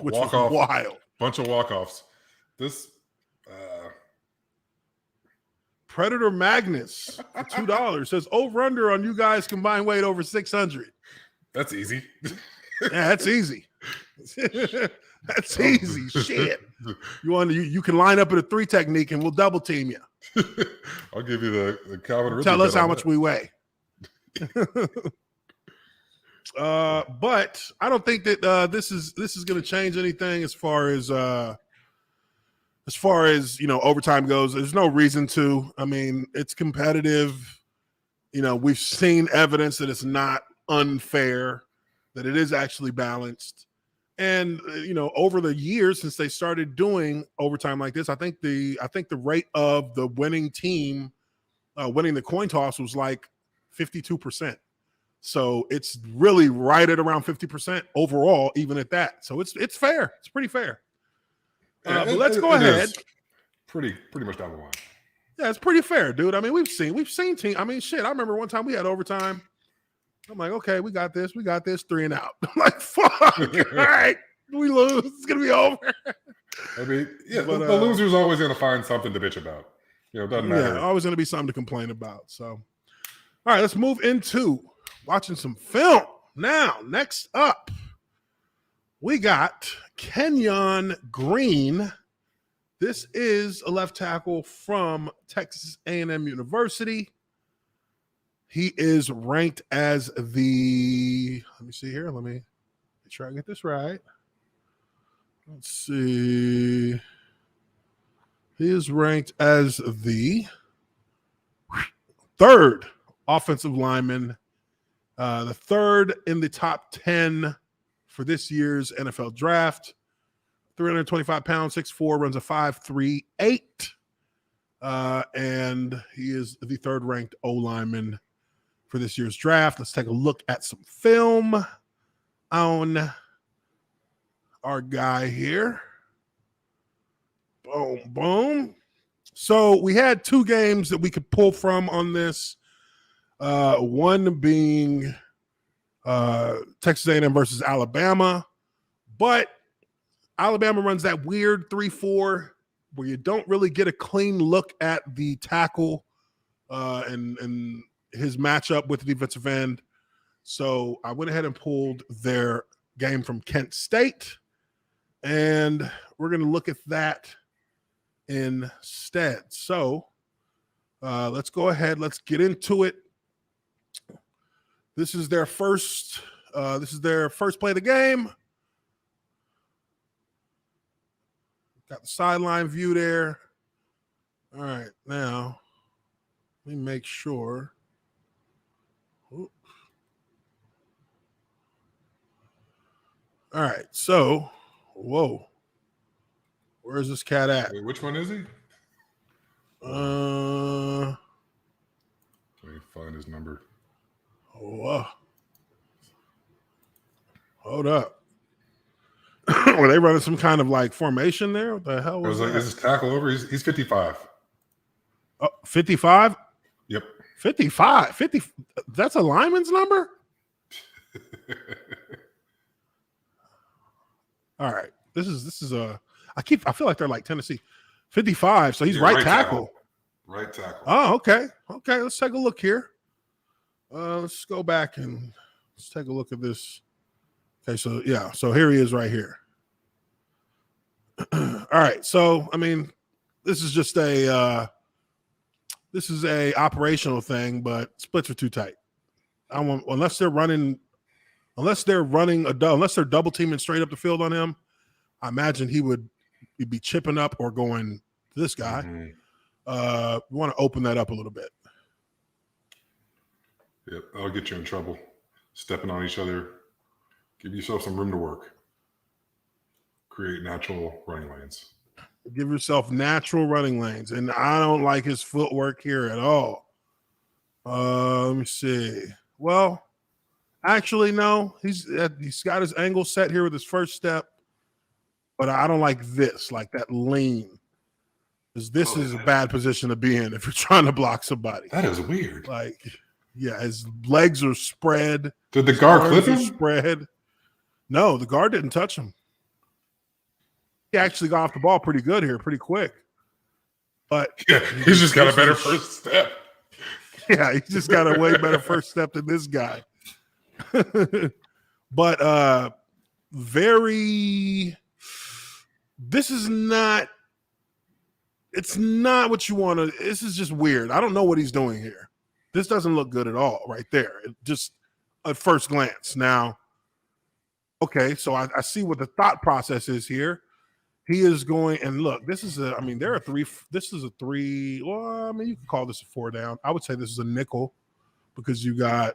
wild. Bunch of walk-offs. This Predator Magnus for $2 says over/under on you guys combined weight over 600. That's easy. Yeah, that's easy. That's easy. Shit. You can line up in a 3 technique and we'll double team you. I'll give you the Calvin Ridley. Tell us how much we weigh. But I don't think that this is going to change anything as far as overtime goes. There's no reason to. I mean, it's competitive. We've seen evidence that it's not unfair, that it is actually balanced. And over the years since they started doing overtime like this, I think the rate of the winning team winning the coin toss was like 52%. So it's really right at around 50% overall, even at that. So it's fair. It's pretty fair. But let's go ahead. Pretty much down the line. Yeah, it's pretty fair, dude. I mean, we've seen teams. I mean, shit. I remember one time we had overtime. I'm like, okay, we got this, 3 and out. I'm like, fuck. All right, we lose. It's gonna be over. I mean, yeah, but, the loser's always gonna find something to bitch about. It doesn't matter. Yeah, always gonna be something to complain about. So, all right, let's move into watching some film. Now, next up, we got Kenyan Green. This is a left tackle from Texas A&M University. He is ranked as let me see here. Let me try to get this right. Let's see. He is ranked as the 3rd offensive lineman, the 3rd in the top 10 for this year's NFL draft. 325 pounds, 6'4", runs a 5.38. And he is the 3rd ranked O lineman for this year's draft. Let's take a look at some film on our guy here. Boom, boom. So we had 2 games that we could pull from on this. One being Texas A&M versus Alabama. But Alabama runs that weird 3-4 where you don't really get a clean look at the tackle and his matchup with the defensive end. So I went ahead and pulled their game from Kent State, and we're going to look at that instead. So let's go ahead. Let's get into it. This is their first play of the game. Got the sideline view there. All right, now Let me make sure. Oop. All right. So, whoa. Where's this cat at? Wait, which one is he? Let me find his number. Hold up. Were they running some kind of like formation there? What the hell was that? Is his tackle over? He's 55. Oh, 55? Yep. 55. 50. That's a lineman's number? All right. This is a I feel like they're like Tennessee. 55. So he's right tackle. Right tackle. Oh, okay. Okay, let's take a look here. Let's go back and let's take a look at this. Okay, so yeah, so here he is right here. All right, so I mean, this is just a operational thing, but splits are too tight. Unless they're double teaming straight up the field on him. I imagine he'd be chipping up or going to this guy. We want to open that up a little bit. Yep, that'll get you in trouble. Stepping on each other. Give yourself some room to work. Create natural running lanes. Give yourself natural running lanes. And I don't like his footwork here at all. Let me see. Well, actually, no. He's got his angle set here with his first step. But I don't like this, like that lean. Because this is a bad position to be in if you're trying to block somebody. That is weird. Like, yeah, his legs are spread. Did the guard clip him? Spread. No, the guard didn't touch him. He actually got off the ball pretty good here, pretty quick. But yeah, he's just got a better first step. Yeah, he's just got a way better first step than this guy. But this is not. It's not what you want to. This is just weird. I don't know what he's doing here. This doesn't look good at all right there. Just at first glance. Now, okay, so I see what the thought process is here. He is going, and look, this is a three. Well, I mean, you can call this a 4 down. I would say this is a nickel because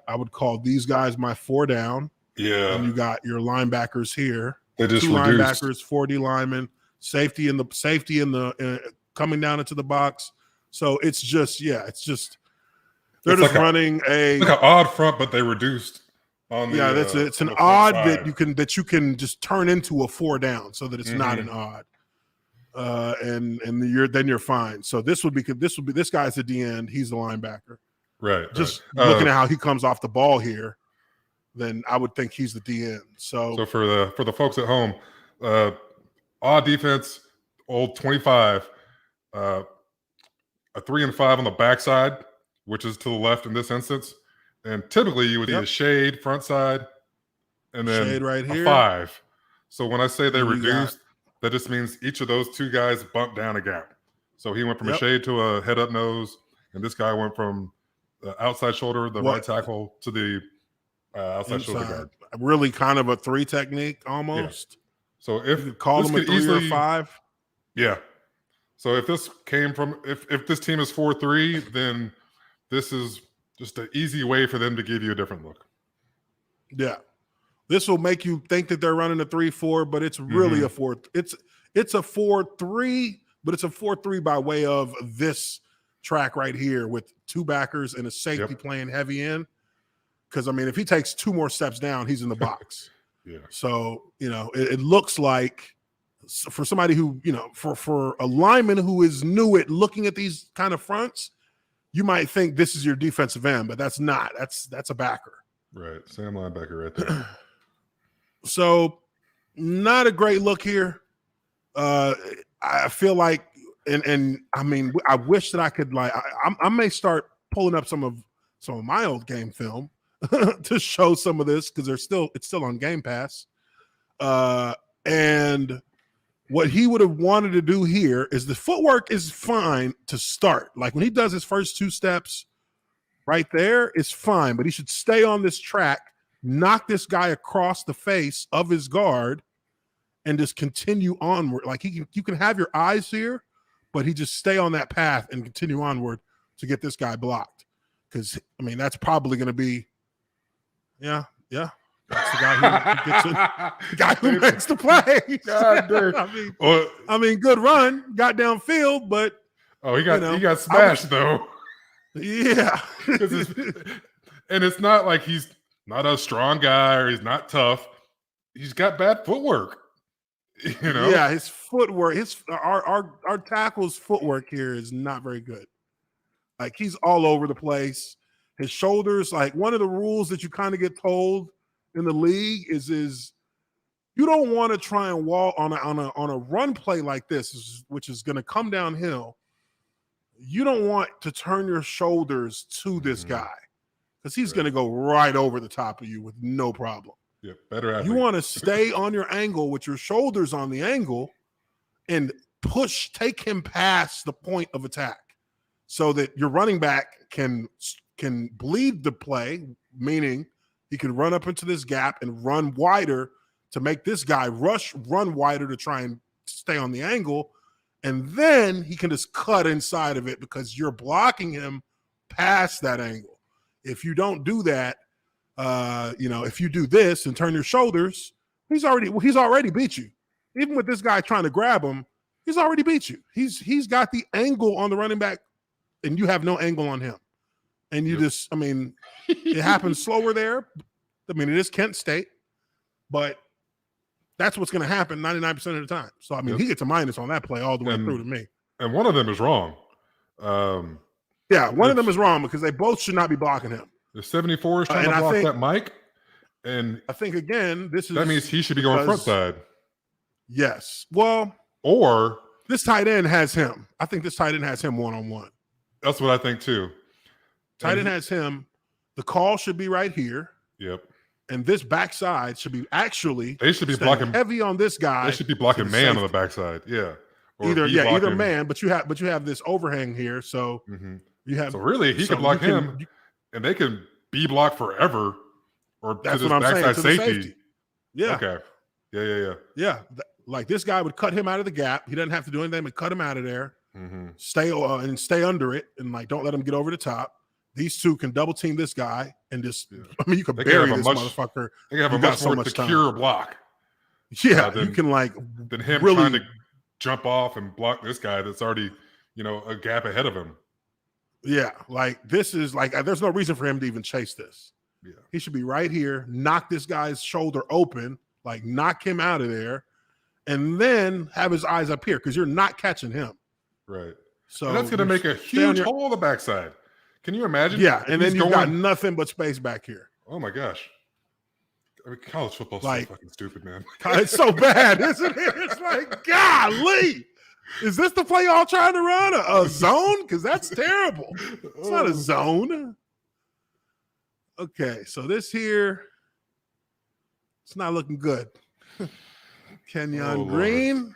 I would call these guys my 4 down. Yeah. And you got your linebackers here. They just 2 reduced. linebackers, 40 linemen, safety in the coming down into the box. So it's just they're just running like an odd front, but they reduced on the it's an odd side that you can just turn into a 4 down so that it's not an odd. And you're fine. So this guy's at the end, he's the linebacker. Right. Just looking at how he comes off the ball here, then I would think he's the DN. So for the folks at home, odd defense, old 25. A 3 and 5 on the backside, which is to the left in this instance, and typically you would need a shade front side, and then shade right here. A 5. So when I say they reduced, that just means each of those 2 guys bumped down a gap. So he went from a shade to a head up nose, and this guy went from the outside shoulder, the right tackle, to the outside shoulder guard. Really, kind of a 3 technique almost. Yeah. So if you could call him a 3 or 5, yeah. So if this came from if this team is 4-3, then this is just an easy way for them to give you a different look. Yeah, this will make you think that they're running a 3-4, but it's really a 4. It's a 4-3, but it's a 4-3 by way of this track right here with 2 backers and a safety playing heavy in. Because I mean, if he takes 2 more steps down, he's in the box. Yeah. So it looks like. For somebody who, for a lineman who is new at looking at these kind of fronts, you might think this is your defensive end, but that's not. That's a backer. Right. Sam linebacker right there. So not a great look here. I feel like, and I mean, I wish that I could I may start pulling up some of my old game film to show some of this because it's still on Game Pass. And what he would have wanted to do here is the footwork is fine to start. Like when he does his first 2 steps right there, it's fine, but he should stay on this track, knock this guy across the face of his guard, and just continue onward. Like you can have your eyes here, but he just stay on that path and continue onward to get this guy blocked. Because, I mean, that's probably going to be, yeah. That's the guy who gets it. The guy who makes the play. God damn. I mean, good run, got downfield, but he got smashed though. Yeah. And it's not like he's not a strong guy or he's not tough. He's got bad footwork. Yeah, his footwork, our tackle's footwork here is not very good. Like, he's all over the place. His shoulders, like, one of the rules that you kind of get told in the league is you don't want to try and wall on a run play like this, which is going to come downhill. You don't want to turn your shoulders to this guy because he's going to go right over the top of you with no problem. Yeah, better athlete. You want to stay on your angle with your shoulders on the angle and take him past the point of attack so that your running back can bleed the play, meaning he can run up into this gap and run wider to make this guy run wider to try and stay on the angle. And then he can just cut inside of it because you're blocking him past that angle. If you don't do that, if you do this and turn your shoulders, he's already beat you. Even with this guy trying to grab him, he's already beat you. He's got the angle on the running back, and you have no angle on him. And you it happens slower there. I mean, it is Kent State, but that's what's going to happen 99% of the time. So, he gets a minus on that play all the way through to me. And one of them is wrong. One of them is wrong because they both should not be blocking him. The 74 is trying to block that Mike. And I think, again, that means he should be going front side. Yes. Well, or this tight end has him. I think this tight end has him one-on-one. That's what I think, too. Tight end has him. The call should be right here. Yep. And this backside should be they should be blocking heavy on this guy. They should be blocking man on the backside. Yeah. Or either man, but you have this overhang here. So you have so really he can block him and they can be blocked forever or that's to what this I'm backside saying, safety. Yeah. Okay. Yeah. Yeah. Like this guy would cut him out of the gap. He doesn't have to do anything but cut him out of there. Stay under it and don't let him get over the top. These two can double team this guy and just, you could bury this motherfucker. They can have a much more secure block. Yeah, you can than him really, trying to jump off and block this guy that's already, a gap ahead of him. Yeah, this is there's no reason for him to even chase this. Yeah. He should be right here, knock this guy's shoulder open, knock him out of there, and then have his eyes up here because you're not catching him. Right. So and that's going to make a huge hole on the backside. Can you imagine? Yeah, and then you've got nothing but space back here. Oh my gosh. College football's so fucking stupid, man. It's so bad, isn't it? It's golly. Is this the play y'all trying to run? A zone? Because that's terrible. It's not a zone. Okay, so this here, it's not looking good. Kenyan Green.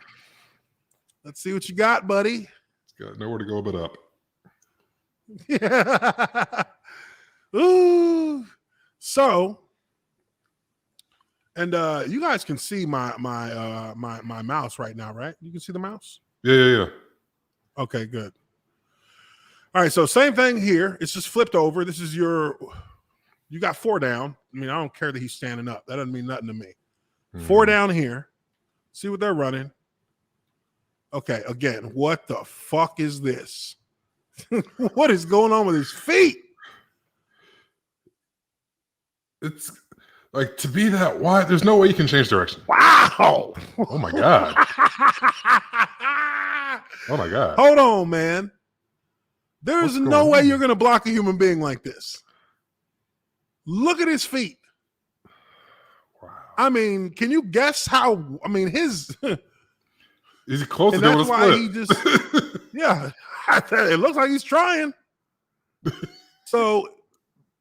Let's see what you got, buddy. It's got nowhere to go but up. Yeah. Ooh. So, and you guys can see my mouse right now, right? You can see the mouse? Yeah. Okay, good. All right, so same thing here. It's just flipped over. This is you got 4 down. I don't care that he's standing up. That doesn't mean nothing to me. 4 down here. See what they're running. Okay, again, what the fuck is this? What is going on with his feet? It's to be that wide, there's no way you can change direction. Wow. Oh my God. Oh my God. Hold on, man. There is no way you're going to block a human being like this. Look at his feet. Wow. Can you guess how? His. Is he close to doing a split? He just. Yeah, it looks like he's trying. So,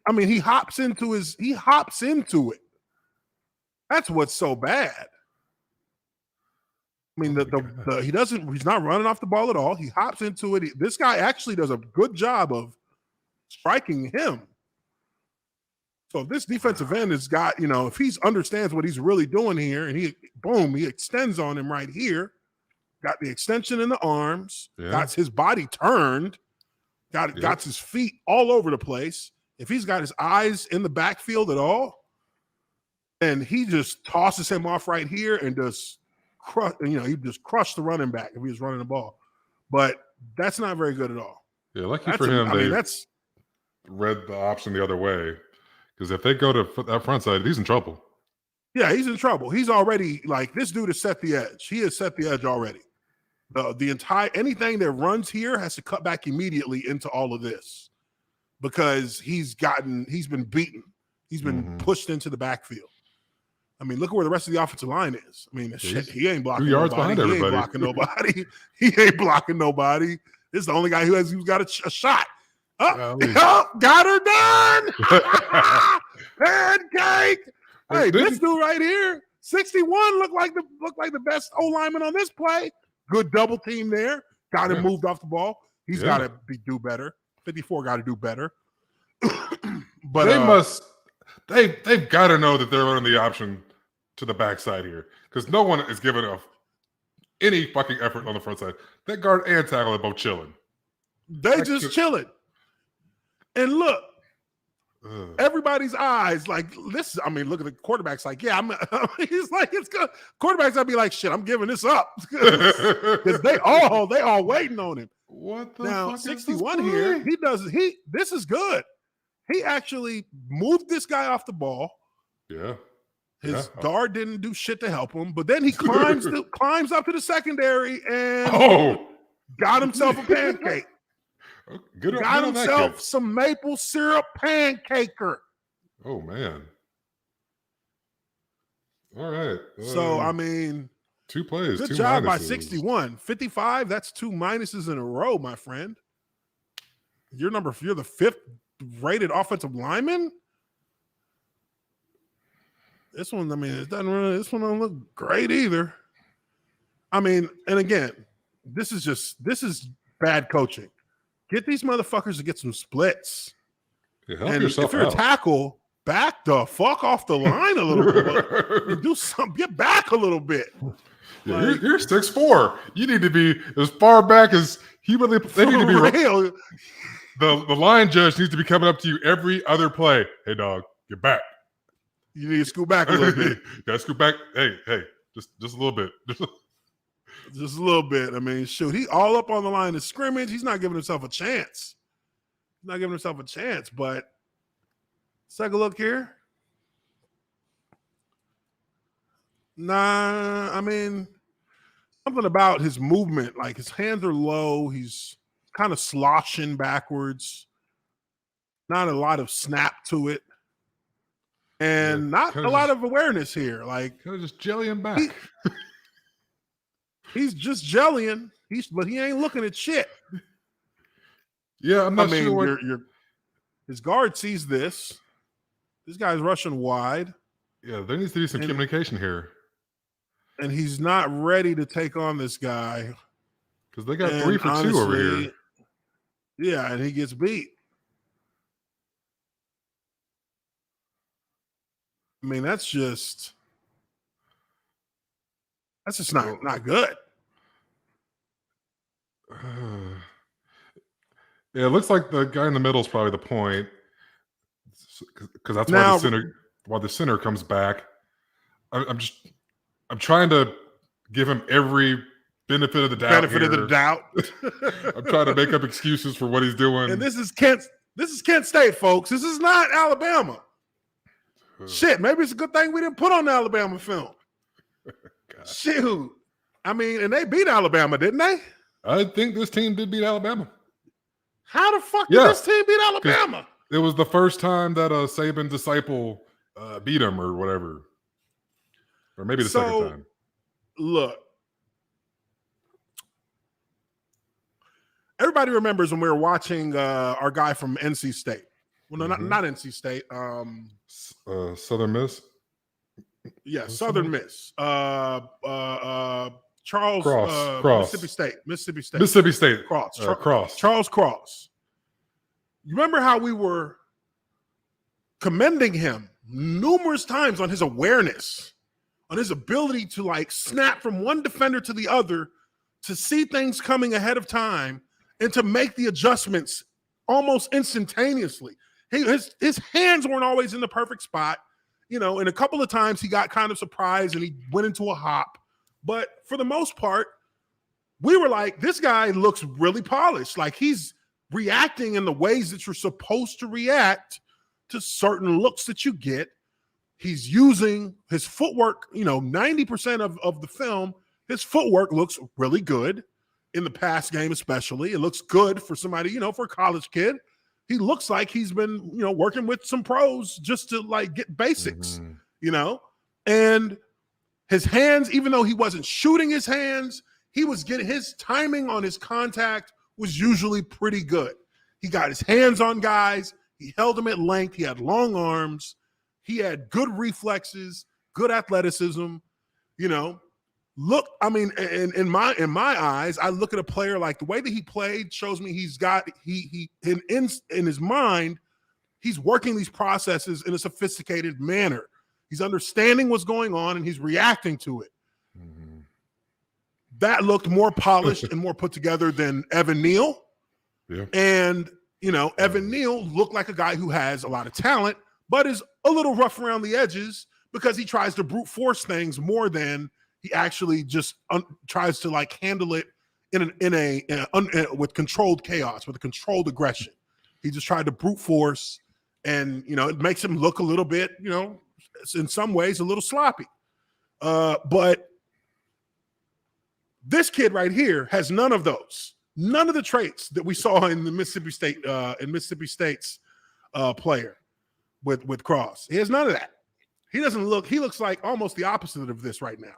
he hops into it. That's what's so bad. He's not running off the ball at all. He hops into it. This guy actually does a good job of striking him. So if this defensive end has got, if he understands what he's really doing here and he extends on him right here, got the extension in the arms, got his body turned. got his feet all over the place. If he's got his eyes in the backfield at all, and he just tosses him off right here and just he just crushed the running back if he was running the ball. But that's not very good at all. Yeah, lucky for him, that's read the option the other way. Because if they go to that front side, he's in trouble. Yeah, he's in trouble. He's already this dude has set the edge. He has set the edge already. The entire anything that runs here has to cut back immediately into all of this because he's been beaten. He's been pushed into the backfield. I mean, look at where the rest of the offensive line is. I mean, he ain't blocking 2 yards nobody. behind everybody. He ain't blocking nobody. He ain't blocking nobody. This is the only guy who's got a shot. Got her done. Pancake. Hey, this dude right here, 61, looked like the best O lineman on this play. Good double team there. Got him moved off the ball. He's got to do better. 54 got to do better. But they've got to know that they're running the option to the backside here because no one is giving any fucking effort on the front side. That guard and tackle are both chilling. They just chilling. And look, everybody's eyes like this. I mean, look at the quarterback's like, yeah, he's like, it's good. Quarterback's gonna be like, shit, I'm giving this up because they all waiting on him. What the now? fuck 61 here. This is good. He actually moved this guy off the ball. Yeah. His guard didn't do shit to help him, but then he climbs up to the secondary and got himself a pancake. Got himself some maple syrup pancaker. Oh, man. All right. So, I mean, 2 plays. Good 2 job minuses. by 61. 55, that's 2 minuses in a row, my friend. You're the 5th rated offensive lineman. This one, I mean, this one don't look great either. I mean, and again, this is bad coaching. Get these motherfuckers to get some splits. Yeah, help yourself if you're out. a tackle, back the fuck off the line a little bit. Do something. Get back a little bit. Yeah, you're 6'4". You need to be as far back as humanly. They need to be real. The line judge needs to be coming up to you every other play. Hey, dog, get back. You need to scoot back a little bit. You gotta scoot back. Hey, just a little bit. Just a little bit. I mean, shoot, he all up on the line of scrimmage. He's not giving himself a chance. But let's take a look here. Nah, I mean, something about his movement, like his hands are low. He's kind of sloshing backwards. Not a lot of snap to it. And not a lot of awareness here. Like, kind of just jellying back. He's just jellying. But he ain't looking at shit. Yeah, I'm not sure. His guard sees this. This guy's rushing wide. Yeah, there needs to be some communication here. And he's not ready to take on this guy. Because they got 3 for 2 over here. Yeah, and he gets beat. I mean, that's just not good. Yeah, it looks like the guy in the middle is probably the point, because that's why the center comes back. I'm trying to give him every benefit of the doubt. I'm trying to make up excuses for what he's doing. And this is Kent State, folks. This is not Alabama. Shit, maybe it's a good thing we didn't put on the Alabama film. Shoot. I mean, and they beat Alabama, didn't they? I think this team did beat Alabama. How the fuck did this team beat Alabama? It was the first time that a Saban disciple beat him or whatever. Or maybe the second time. Look. Everybody remembers when we were watching our guy from NC State. Well, no, not NC State. Southern Miss? Yeah, Southern Miss. Charles Cross. Mississippi State. Cross. Charles Cross. You remember how we were commending him numerous times on his awareness, on his ability to like snap from one defender to the other, to see things coming ahead of time and to make the adjustments almost instantaneously. His hands weren't always in the perfect spot, and a couple of times he got kind of surprised and he went into a hop. But for the most part, we were like, this guy looks really polished. Like he's reacting in the ways that you're supposed to react to certain looks that you get. He's using his footwork, 90% of the film, his footwork looks really good in the pass game, especially. It looks good for somebody, for a college kid. He looks like he's been, working with some pros just to like get basics, and his hands, even though he wasn't shooting his hands, he was getting his timing on his contact was usually pretty good. He got his hands on guys. He held them at length. He had long arms. He had good reflexes, good athleticism, Look, I mean, in my eyes, I look at a player like the way that he played shows me he's got in his mind, he's working these processes in a sophisticated manner. He's understanding what's going on and he's reacting to it. Mm-hmm. That looked more polished and more put together than Evan Neal. Yeah. And, Evan Neal looked like a guy who has a lot of talent, but is a little rough around the edges because he tries to brute force things more than he actually just tries to like handle it with controlled chaos, with a controlled aggression. He just tried to brute force, and it makes him look a little bit, in some ways a little sloppy. But this kid right here has none of those, none of the traits that we saw in the Mississippi State's player with Cross. He has none of that. He looks like almost the opposite of this right now.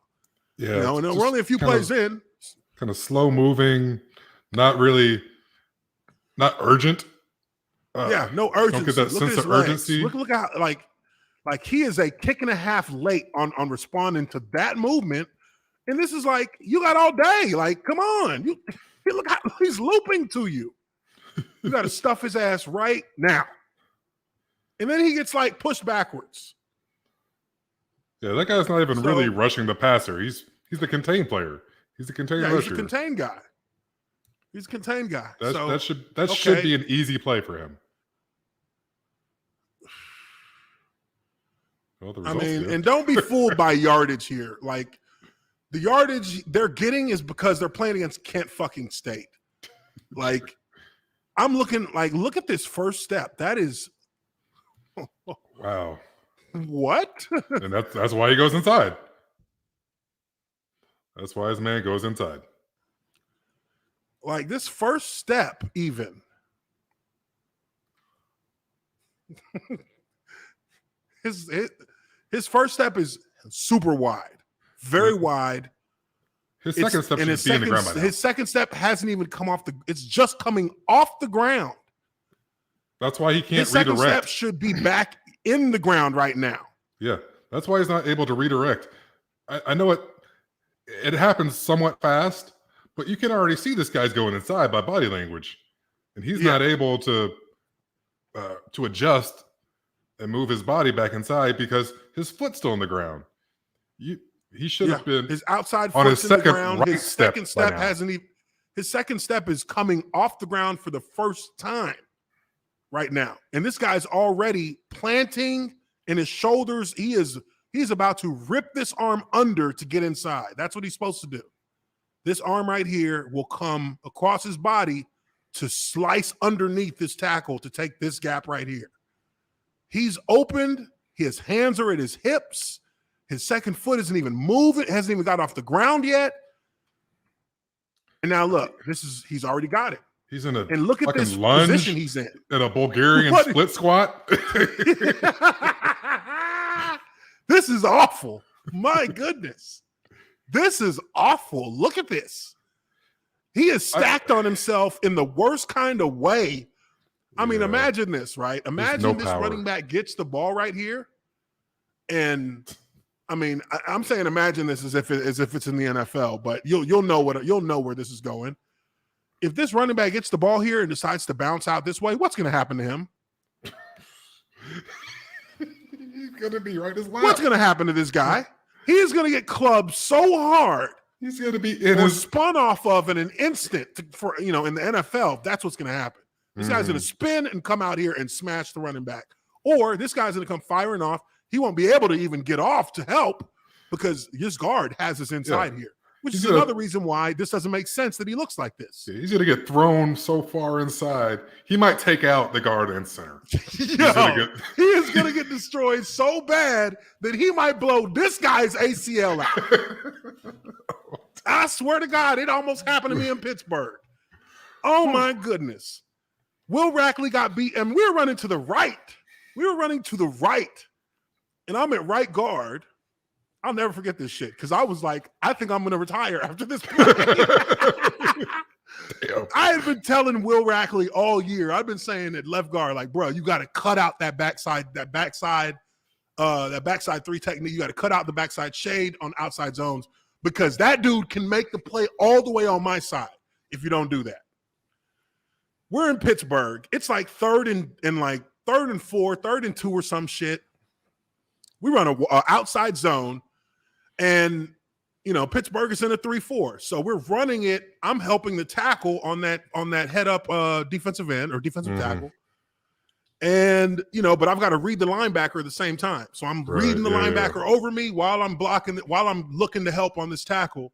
Yeah, and we're only a few plays in. Kind of slow moving, not urgent. No urgency. Don't get that sense of urgency. Look how like he is a kick and a half late on responding to that movement. And this is like, you got all day. Like, come on. You look how he's looping to you. You got to stuff his ass right now. And then he gets like pushed backwards. Yeah, that guy's not even really rushing the passer. He's the contained player. He's the contained rusher. He's a contained guy. He's a contained guy. That should be an easy play for him. Well, and don't be fooled by yardage here. Like the yardage they're getting is because they're playing against Kent fucking State. Like I'm looking like, look at this first step. That is wow. What? And that's why he goes inside. That's why his man goes inside. Like this first step, even. his first step is super wide, very wide. His second step should be in the ground by now. His second step hasn't even come off it's just coming off the ground. That's why he can't his second redirect. Step should be back in the ground right now. Yeah, that's why he's not able to redirect. I know it happens somewhat fast, but you can already see this guy's going inside by body language, and he's not able to adjust and move his body back inside because his foot's still on the ground. He should have been his outside on his foot's in the second ground. right His second step now. hasn't even. His second step is coming off the ground for the first time right now, and this guy's already planting in his shoulders. He's about to rip this arm under to get inside. That's what he's supposed to do. This arm right here will come across his body to slice underneath this tackle to take this gap right here. He's opened. His hands are at his hips. His second foot isn't even moving. Hasn't even got off the ground yet. And now look, he's already got it. He's in and look at this lunge position he's in. In a Bulgarian split squat. This is awful. My goodness. This is awful. Look at this. He is stacked on himself in the worst kind of way. I mean, imagine this, right? Imagine this running back gets the ball right here. And I mean, I'm saying imagine this as if it's in the NFL, but you'll know where this is going. If this running back gets the ball here and decides to bounce out this way, what's going to happen to him? He's going to be right as well. What's going to happen to this guy? He is going to get clubbed so hard. He's going to be spun off of in an instant in the NFL. That's what's going to happen. This guy's going to spin and come out here and smash the running back. Or this guy's going to come firing off. He won't be able to even get off to help because his guard has us inside here, which is another reason why this doesn't make sense that he looks like this. He's going to get thrown so far inside, he might take out the guard and center. He is going to get destroyed so bad that he might blow this guy's ACL out. I swear to God, it almost happened to me in Pittsburgh. Oh, my goodness. Will Rackley got beat, and we were running to the right. And I'm at right guard. I'll never forget this shit because I was like, I think I'm going to retire after this play. I had been telling Will Rackley all year. I've been saying at left guard, like, bro, you got to cut out that backside three technique. You got to cut out the backside shade on outside zones because that dude can make the play all the way on my side if you don't do that. We're in Pittsburgh. It's like third and 4, 3rd and 2 or some shit. We run a outside zone, and Pittsburgh is in a 3-4. So we're running it. I'm helping the tackle on that head up defensive end or defensive tackle. And but I've got to read the linebacker at the same time. So I'm reading the linebacker over me while I'm blocking while I'm looking to help on this tackle.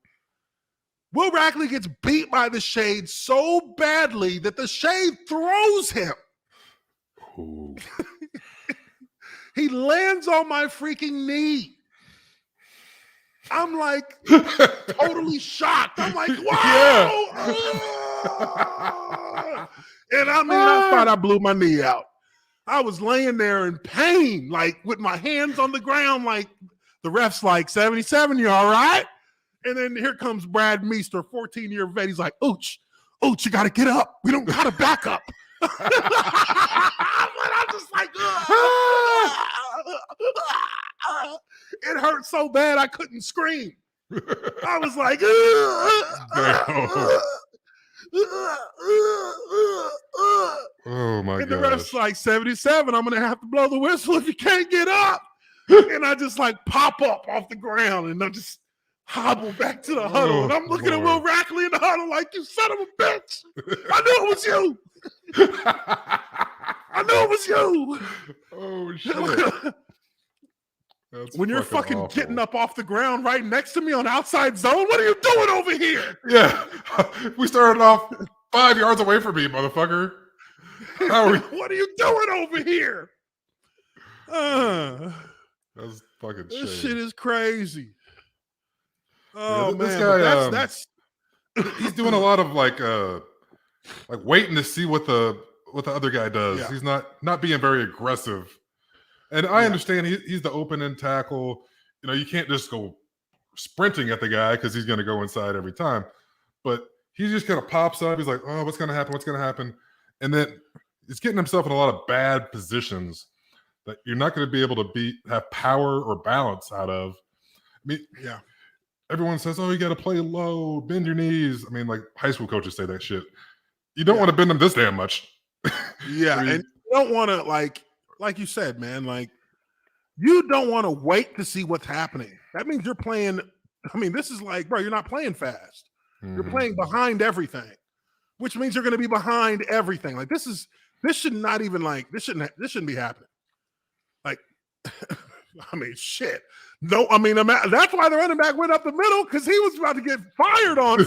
Will Rackley gets beat by the shade so badly that the shade throws him. He lands on my freaking knee. I'm like totally shocked. I'm like, wow. And I thought I blew my knee out. I was laying there in pain, like with my hands on the ground, like the ref's like, 77, you all right? And then here comes Brad Meester, 14-year vet. He's like, Uche, you got to get up. We don't got to back up. But I'm just like, it hurt so bad I couldn't scream. I was like, oh my god. And the ref's like, 77, I'm going to have to blow the whistle if you can't get up. And I just like pop up off the ground and I just hobble back to the huddle. And I'm looking at Will Rackley in the huddle like, you son of a bitch. I knew it was you. I knew it was you. Oh, shit. When you're fucking awful. Getting up off the ground right next to me on outside zone, what are you doing over here? Yeah. We started off 5 yards away from me, motherfucker. What are you doing over here? That's fucking shit. This shit is crazy. Oh, yeah, this man. guy, that's he's doing a lot of like waiting to see what the other guy does. Yeah. He's not being very aggressive. And I understand he's the open end tackle. You can't just go sprinting at the guy because he's going to go inside every time. But he just kind of pops up. He's like, oh, what's going to happen? What's going to happen? And then he's getting himself in a lot of bad positions that you're not going to be able to have power or balance out of. I mean, yeah. Everyone says, oh, you got to play low, bend your knees. I mean, like high school coaches say that shit. You don't want to bend them this damn much. Yeah, and you don't want to, like you said, man, like you don't want to wait to see what's happening. That means you're playing. I mean, this is like, bro, you're not playing fast. Mm-hmm. You're playing behind everything, which means you're going to be behind everything. Like this should not even this shouldn't be happening. Like, I mean, shit. No, I mean, that's why the running back went up the middle because he was about to get fired on.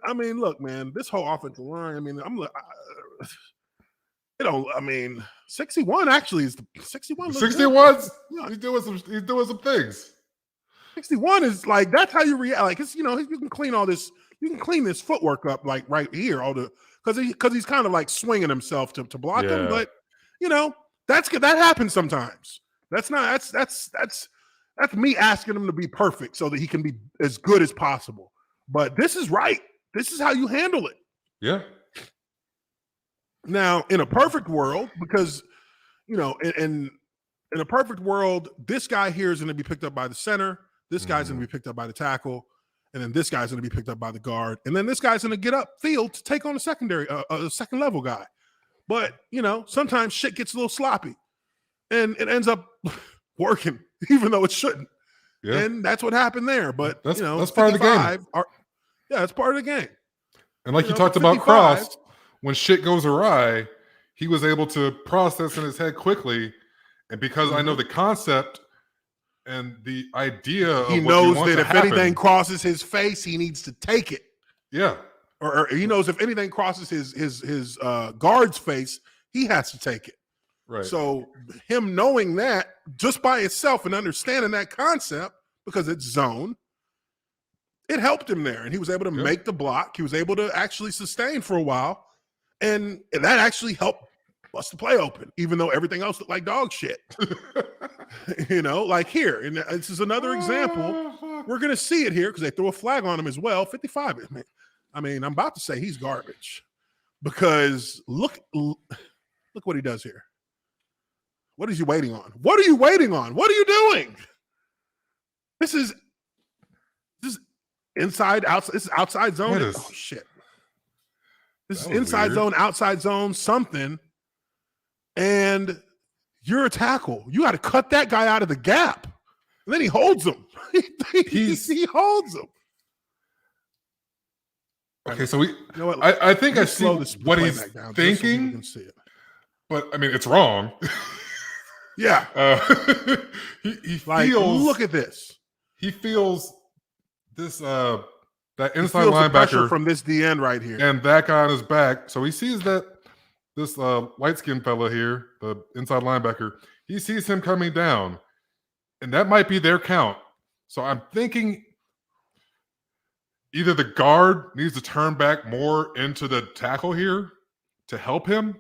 I mean, look, man, this whole offensive line. I mean, 61 actually is the 61. 61. Yeah. He's doing some things. 61 is like that's how you react. Like it's you can clean all this. You can clean this footwork up like right here, because he's kind of like swinging himself to block him, but that happens sometimes. That's me asking him to be perfect so that he can be as good as possible. But this is right. This is how you handle it. Yeah. Now, in a perfect world, because in a perfect world, this guy here is going to be picked up by the center. This guy's going to be picked up by the tackle. And then this guy's going to be picked up by the guard. And then this guy's going to get up field to take on a second level guy. But, sometimes shit gets a little sloppy. And it ends up working, even though it shouldn't. Yeah. And that's what happened there. But, that's part of the game. Yeah, it's part of the game. And like you talked about Cross, when shit goes awry, he was able to process in his head quickly. And because I know the concept and the idea he of knows what that if happen, anything crosses his face, he needs to take it. Yeah. Or he knows if anything crosses his guard's face, he has to take it. Right. So him knowing that just by itself and understanding that concept, because it's zone, it helped him there. And he was able to make the block. He was able to actually sustain for a while. And that actually helped bust the play open, even though everything else looked like dog shit. Like here. And this is another example. We're going to see it here because they threw a flag on him as well. 55. I mean, I'm about to say he's garbage because look what he does here. What is he waiting on? What are you waiting on? What are you doing? This is inside, outside. This is outside zone. Oh, shit. This is inside zone, outside zone, something. And you're a tackle. You got to cut that guy out of the gap. And then he holds him. He holds him. Okay, so I think I see what he's thinking, but I mean, it's wrong. Yeah. He feels. Look at this. He feels this that inside linebacker from this DN right here, and that guy on his back. So he sees that this light skinned fella here, the inside linebacker. He sees him coming down, and that might be their count. So I'm thinking either the guard needs to turn back more into the tackle here to help him.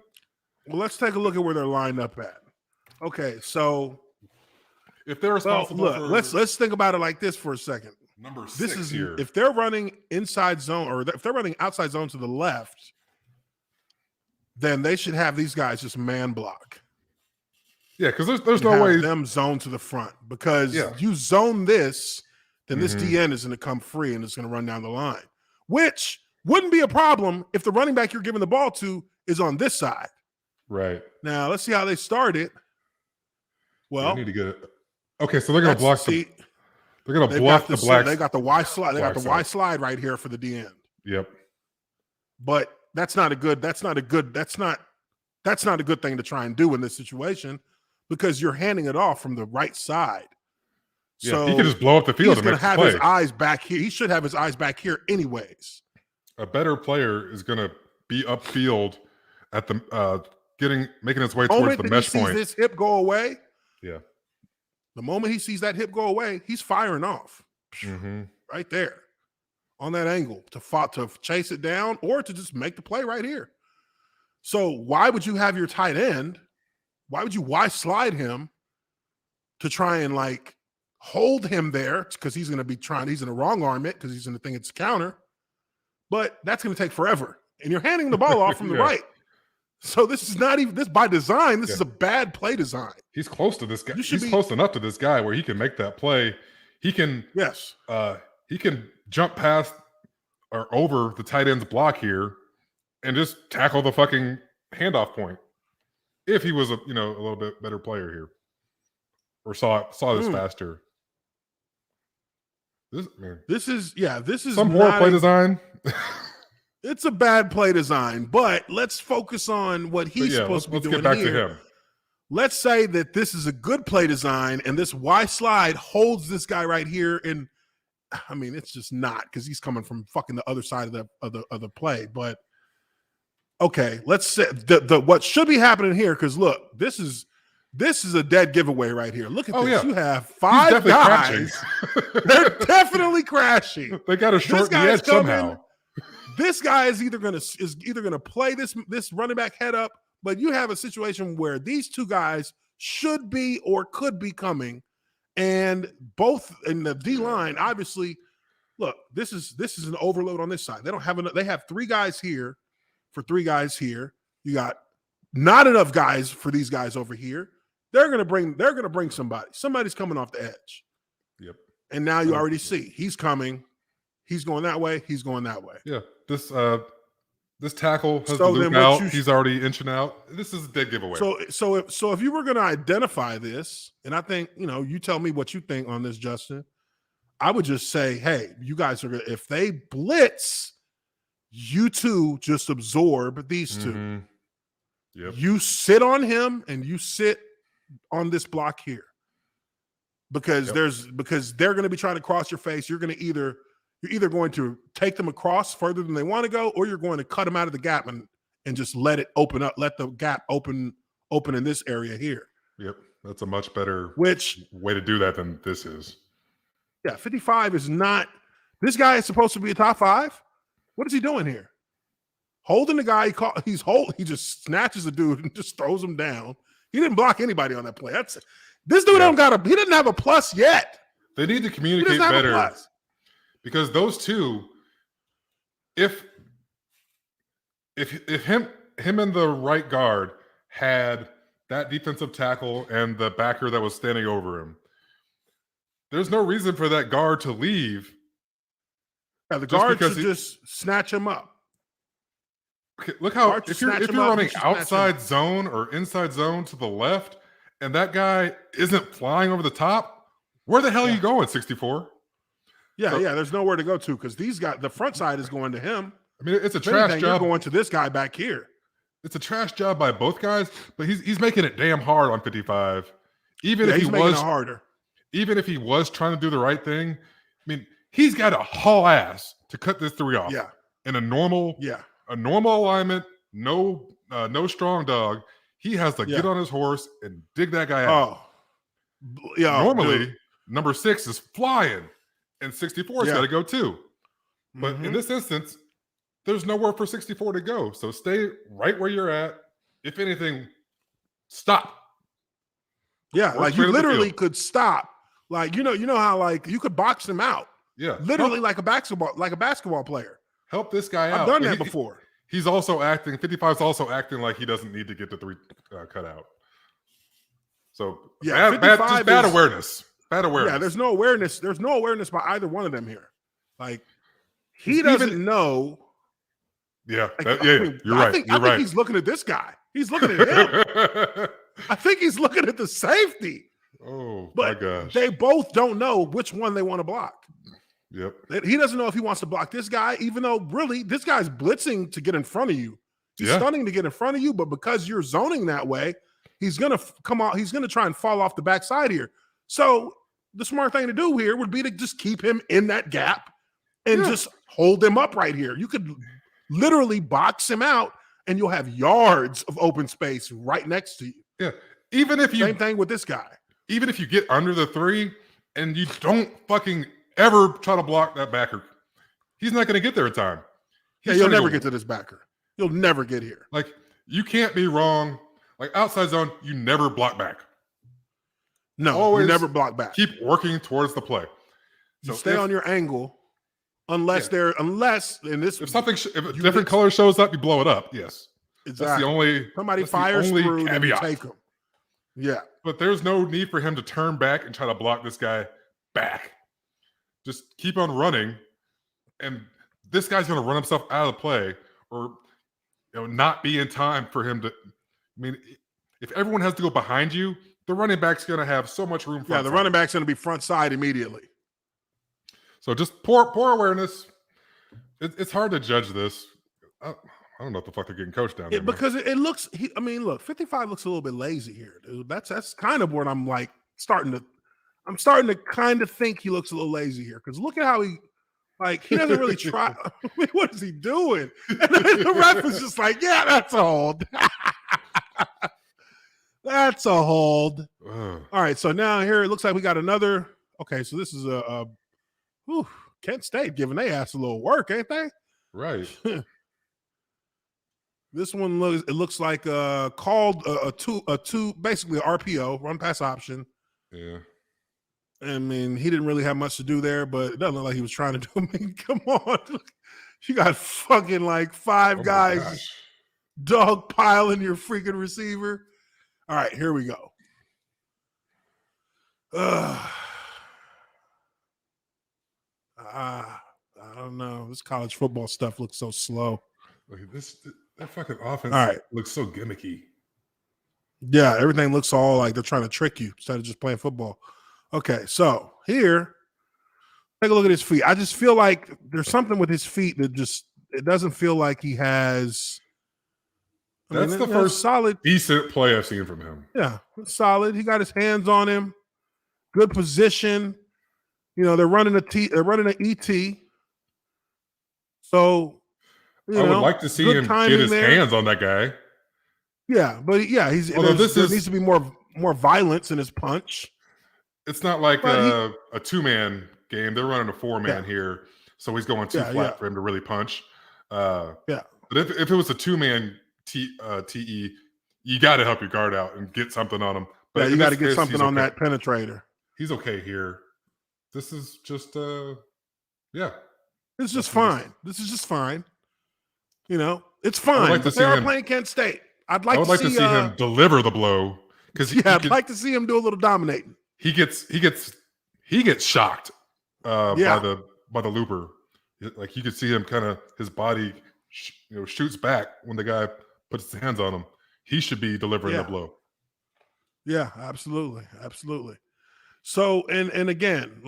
Well, let's take a look at where they're lined up at. Okay, so if they're responsible, let's think about it like this for a second. Number 6 here. If they're running inside zone or if they're running outside zone to the left, then they should have these guys just man block. Yeah, because there's no way them zone to the front because you zone this. Then this DN is going to come free and it's going to run down the line, which wouldn't be a problem if the running back you're giving the ball to is on this side. Right. Now, let's see how they start it. Well, we need to get it. Okay, so they're going to block they're going to block the black. They got the Y slide. They got the Y slide right here for the DN. Yep. But that's not a good thing to try and do in this situation because you're handing it off from the right side. Yeah, so he can just blow up the field. He's going to have his eyes back here. He should have his eyes back here anyways. A better player is going to be upfield at the making his way towards the mesh point. This hip go away. Yeah. The moment he sees that hip go away, he's firing off right there on that angle to chase it down or to just make the play right here. So why would you have your tight end? Why would you slide him to try and hold him there because he's going to wrong arm it because he's going to think it's a counter, but that's going to take forever. And you're handing the ball off from the right. So this is not even this by design. This is a bad play design. He's close to this guy. He's close enough to this guy where he can make that play. He can he can jump past or over the tight end's block here and just tackle the fucking handoff point. If he was a little bit better player here or saw this faster. This is some poor play design. It's a bad play design, but let's focus on what he's supposed to be doing. Let's get back to him. Let's say that this is a good play design and this Y slide holds this guy right here. And I mean, it's just not because he's coming from fucking the other side of the play. But okay, let's say what should be happening here. Because look, this is a dead giveaway right here. Look at this. Yeah. You have 5 guys. They're definitely crashing. They got to shorten the edge somehow. This guy is either gonna play this running back head up, but you have a situation where these two guys should be or could be coming, and both in the D line. Obviously, look, this is an overload on this side. They don't have enough. They have 3 guys here for 3 guys here. You got not enough guys for these guys over here. They're gonna bring somebody. Somebody's coming off the edge. Yep. And now you already see he's coming. He's going that way. He's going that way. Yeah. This tackle has the loop out. He's already inching out. This is a dead giveaway. So if you were going to identify this, and I think you tell me what you think on this, Justin. I would just say, hey, you guys are gonna, if they blitz, you two just absorb these two. Yep. You sit on him and you sit on this block here. Because they're going to be trying to cross your face. You're either going to take them across further than they want to go, or you're going to cut them out of the gap and just let it open up, let the gap open in this area here. Yep. That's a much better way to do that than this is. Yeah, 55 is not, this guy is supposed to be a top 5. What is he doing here? Holding the guy, he just snatches the dude and just throws him down. He didn't block anybody on that play. This dude he didn't have a plus yet. They need to communicate better because those two, if him and the right guard had that defensive tackle and the backer that was standing over him, there's no reason for that guard to leave. Yeah, the guard should just snatch him up. Okay, look how if you're running outside zone or inside zone to the left, and that guy isn't flying over the top, where the hell are you going, 64? Yeah, there's nowhere to go to because these guys, the front side is going to him. I mean, it's a trash job. You're going to this guy back here. It's a trash job by both guys, but he's making it damn hard on 55. Even if he's making it harder. Even if he was trying to do the right thing, I mean, he's got to haul ass to cut this 3 off. Yeah. In a normal alignment, no strong dog. He has to get on his horse and dig that guy out. Oh, yeah. Normally, number 6 is flying, and 64's got to go too. But in this instance, there's nowhere for 64 to go. So stay right where you're at. If anything, stop. Yeah, like you literally could stop. Like you know how like you could box him out. Yeah, literally like a basketball player. Help this guy out. I've done that before. He's also acting. 55 is also acting like he doesn't need to get the 3 cut out. So bad awareness. Bad awareness. Yeah, there's no awareness. There's no awareness by either one of them here. Like he doesn't know. Yeah, you're right. I think he's looking at this guy. He's looking at him. I think he's looking at the safety. Oh, but my gosh. They both don't know which one they want to block. Yep. He doesn't know if he wants to block this guy, even though really this guy's blitzing to get in front of you. He's stunning to get in front of you, but because you're zoning that way, he's going to come out. He's going to try and fall off the backside here. So the smart thing to do here would be to just keep him in that gap and just hold him up right here. You could literally box him out and you'll have yards of open space right next to you. Yeah. Same thing with this guy. Even if you get under the 3 and you don't fucking ever try to block that backer, he's not going to get there in time. You'll never get to this backer. You'll never get here. Like, you can't be wrong. Like, outside zone, you never block back. No, always you never block back. Keep working towards the play. So stay on your angle, unless if a different color shows up, you blow it up. Yes, exactly. That's the only somebody fires through and you take him. Yeah, but there's no need for him to turn back and try to block this guy back. Just keep on running, and this guy's going to run himself out of the play, or not be in time for him to. I mean, if everyone has to go behind you, the running back's going to have so much room. The running back's going to be front side immediately. So just poor awareness. It's hard to judge this. I don't know what the fuck they're getting coached down there. Because it looks. Look, 55 looks a little bit lazy here, dude. That's kind of what I'm like starting to kind of think he looks a little lazy here. Because look at how he doesn't really try. I mean, what is he doing? And the ref is just like, yeah, that's a hold. That's a hold. All right, so now here it looks like we got another. Okay, so this is Kent State giving their ass a little work, ain't they? Right. This one looks like called a two basically an RPO, run pass option. Yeah. I mean, he didn't really have much to do there, but it doesn't look like he was trying to do. I mean, come on. You got fucking like 5 guys dog piling your freaking receiver. All right, here we go. I don't know. This college football stuff looks so slow. That fucking offense looks so gimmicky. Yeah, everything looks all like they're trying to trick you instead of just playing football. Okay, so here, Take a look at his feet. I just feel like there's something with his feet that it doesn't feel like he has. That's the first solid, decent play I've seen from him. Yeah, solid. He got his hands on him. Good position. They're running an ET. So, I would like to see him get his hands on that guy. Yeah, but there needs to be more violence in his punch. It's not like a two-man game. They're running a four-man here, so he's going too flat for him to really punch. But if it was a two-man TE, you got to help your guard out and get something on him. But you got to get something on that penetrator. He's okay here. This is just It's just fine. This is just fine. It's fine. They're playing Kent State. I would like to see him deliver the blow I'd like to see him do a little dominating. He gets shocked by the looper. Like you could see him kind of his body shoots back when the guy puts his hands on him. He should be delivering the blow. Yeah, absolutely. So and again,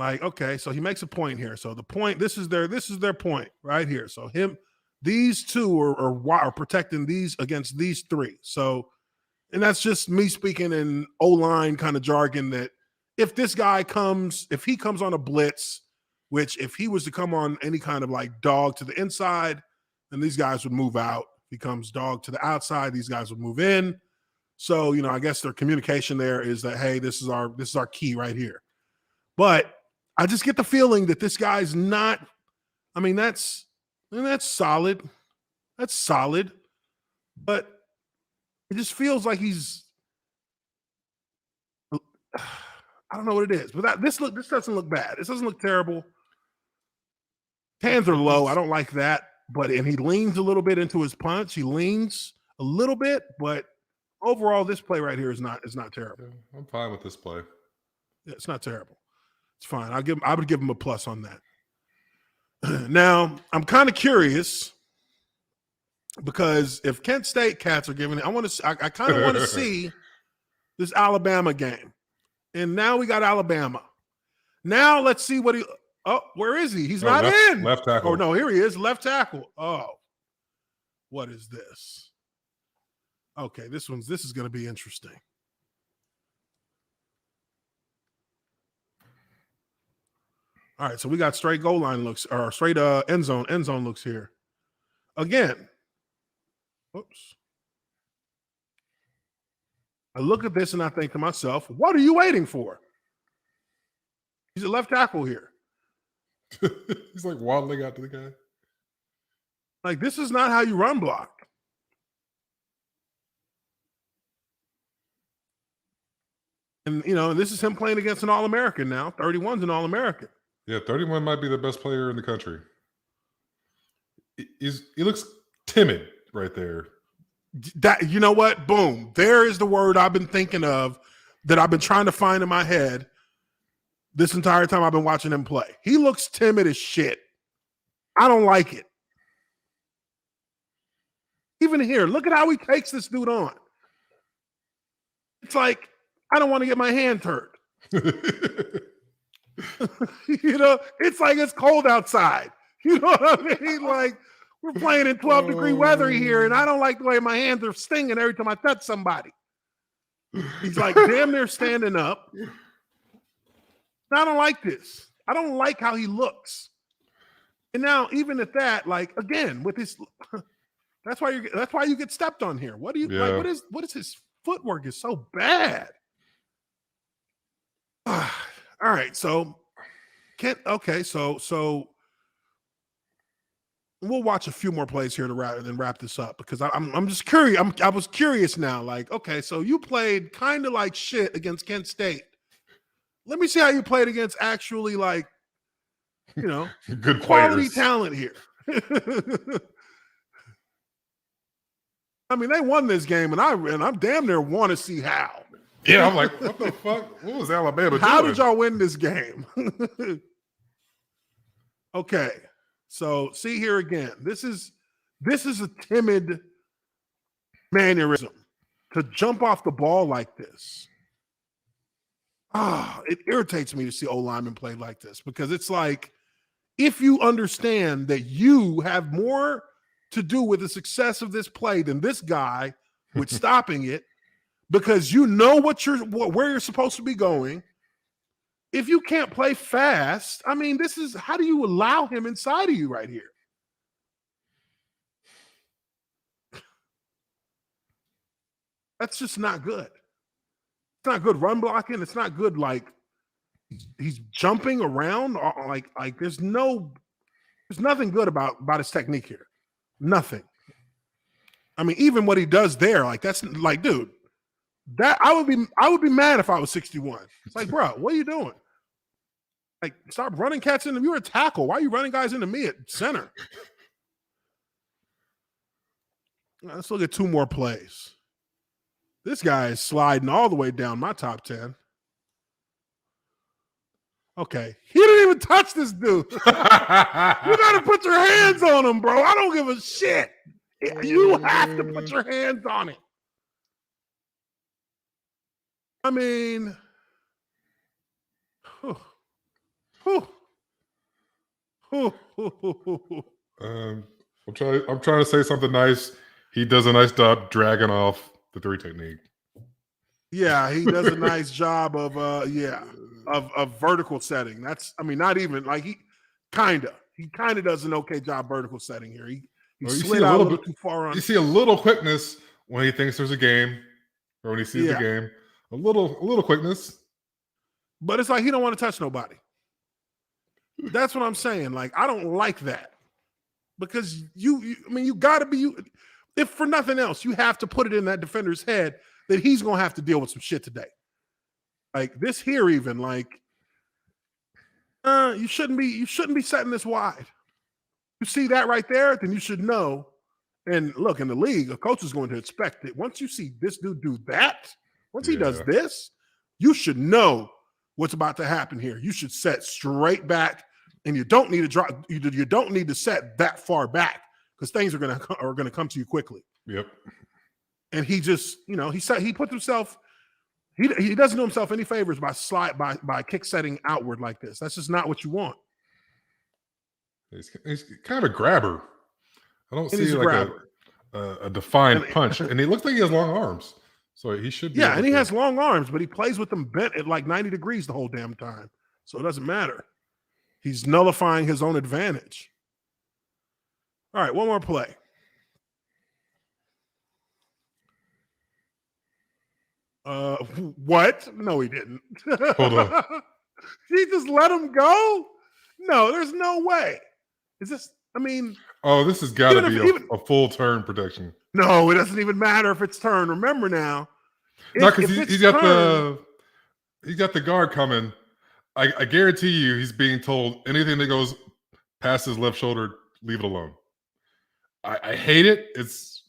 so he makes a point here. So the point, this is their point right here. So these two are protecting these against these three. So, and that's just me speaking in O-line kind of jargon that if he comes on a blitz, which if he was to come on any kind of like dog to the inside, then these guys would move out. If he comes dog to the outside, these guys would move in. So, I guess their communication there is that, hey, this is our key right here. But I just get the feeling that this guy's not, that's solid. That's solid. But it just feels like he's, I don't know what it is. But this doesn't look bad. This doesn't look terrible. Hands are low. I don't like that. And he leans a little bit into his punch. He leans a little bit, but overall, this play right here is not terrible. I'm fine with this play. Yeah, it's not terrible. It's fine. I would give him a plus on that. Now, I'm kind of curious because if Kent State cats are giving it, I kind of want to see this Alabama game. And now we got Alabama. Now let's see what where is he? He's not in. Left tackle. Oh, no, here he is. Left tackle. Oh, what is this? Okay, this is going to be interesting. All right, so we got straight goal line looks, or straight end zone looks here. Again, oops. I look at this and I think to myself, what are you waiting for? He's a left tackle here. He's like waddling out to the guy. Like, this is not how you run block. And, this is him playing against an All-American now. 31's an All-American. Yeah, 31 might be the best player in the country. He looks timid right there. That, you know what? Boom. There is the word I've been thinking of that I've been trying to find in my head this entire time I've been watching him play. He looks timid as shit. I don't like it. Even here, look at how he takes this dude on. It's like, I don't want to get my hand hurt. It's like it's cold outside. You know what I mean? Like, we're playing in 12-degree weather here, and I don't like the way my hands are stinging every time I touch somebody. He's like damn near standing up. I don't like this. I don't like how he looks. And now, even at that, like, again, with his that's why you get stepped on here. What do you like? What is his footwork is so bad? All right, so so we'll watch a few more plays here to wrap this up because I'm just curious. I was curious now. Like, okay, so you played kind of like shit against Kent State. Let me see how you played against actually like, good quality players. talent here. I mean, they won this game, and I'm damn near want to see how. Yeah, I'm like, what the fuck? What was Alabama doing? How did y'all win this game? Okay, so see here again. This is a timid mannerism to jump off the ball like this. It irritates me to see O-linemen play like this because it's like if you understand that you have more to do with the success of this play than this guy with stopping it, because you know where you're supposed to be going. If you can't play fast, I mean, how do you allow him inside of you right here? That's just not good. It's not good run blocking. It's not good. Like he's jumping around. Like there's nothing good about his technique here. Nothing. I mean, even what he does there, like that's like, dude, that I would be mad if I was 61. It's like, bro, what are you doing? Like, stop running cats into. You're a tackle. Why are you running guys into me at center? Let's look at 2 more plays. This guy is sliding all the way down my top 10. Okay. He didn't even touch this dude. You got to put your hands on him, bro. I don't give a shit. You have to put your hands on it. I mean, I'm trying to say something nice. He does a nice job dragging off the 3 technique. Yeah, he does a nice job of vertical setting. That's, I mean, not even like he kind of does an okay job vertical setting here. He slid out a little too far on. You see a little quickness when he thinks there's a game, or when he sees the game. A little quickness. But it's like he don't want to touch nobody. That's what I'm saying. Like, I don't like that. Because you got to be, if for nothing else, you have to put it in that defender's head that he's going to have to deal with some shit today. Like this here, even like, you shouldn't be setting this wide. You see that right there, then you should know. And look, in the league, a coach is going to expect it. Once you see this dude do that, once he does this, you should know what's about to happen here. You should set straight back, and you don't need to drop. You don't need to set that far back because things are going to come to you quickly. Yep. And he just, he puts himself. He doesn't do himself any favors by kick setting outward like this. That's just not what you want. He's kind of a grabber. I don't see like a defined punch, and he looks like he has long arms. So he should be. Yeah, and he has long arms, but he plays with them bent at like 90 degrees the whole damn time. So it doesn't matter. He's nullifying his own advantage. All right, one more play. What? No, he didn't. Hold on. He just let him go? No, there's no way. Is this, I mean. Oh, this has got to be a full turn protection. No, it doesn't even matter if it's turn. Remember now. No, because he's got the guard coming. I guarantee you he's being told anything that goes past his left shoulder, leave it alone. I hate it. It's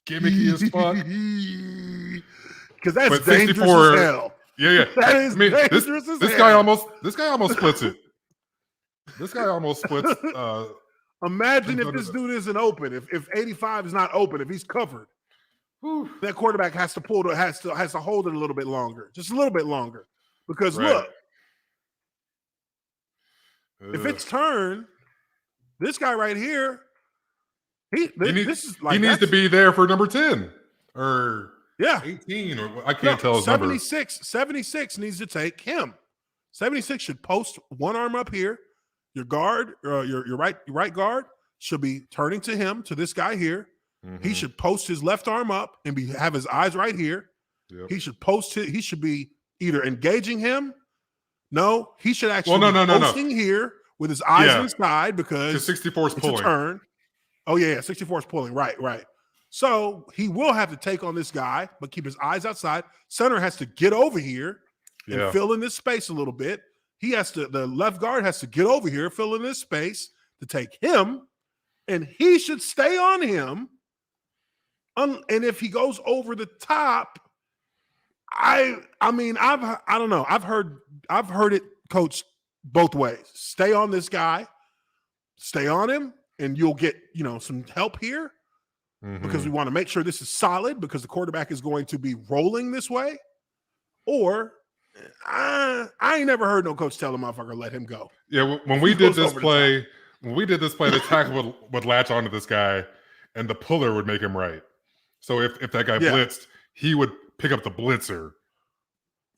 gimmicky as fuck. Because that's dangerous as hell. Yeah. That is dangerous as hell. This guy almost splits it. This guy almost splits. Imagine if this dude isn't open. If 85 is not open, if he's covered, that quarterback has to hold it a little bit longer, just a little bit longer. Because look, if it's turn, this guy right here, he needs to be there for number 10 or 18 or I can't tell his number. 76 needs to take him. 76 should post one arm up here. Your guard, your right guard should be turning to him, to this guy here. Mm-hmm. He should post his left arm up and have his eyes right here. Yep. He should he should be either engaging him. No, he should actually be posting here with his eyes inside because 64 is pulling. A turn. Oh, yeah, 64 is pulling. Right. So he will have to take on this guy, but keep his eyes outside. Center has to get over here and fill in this space a little bit. The left guard has to get over here, fill in this space to take him, and he should stay on him. And if he goes over the top, I don't know. I've heard it coached both ways. Stay on this guy, stay on him, and you'll get, some help here because we want to make sure this is solid because the quarterback is going to be rolling this way. Or I ain't never heard no coach tell a motherfucker let him go. Yeah, when we did this play, the tackle would latch onto this guy, and the puller would make him right. So if that guy blitzed, he would pick up the blitzer.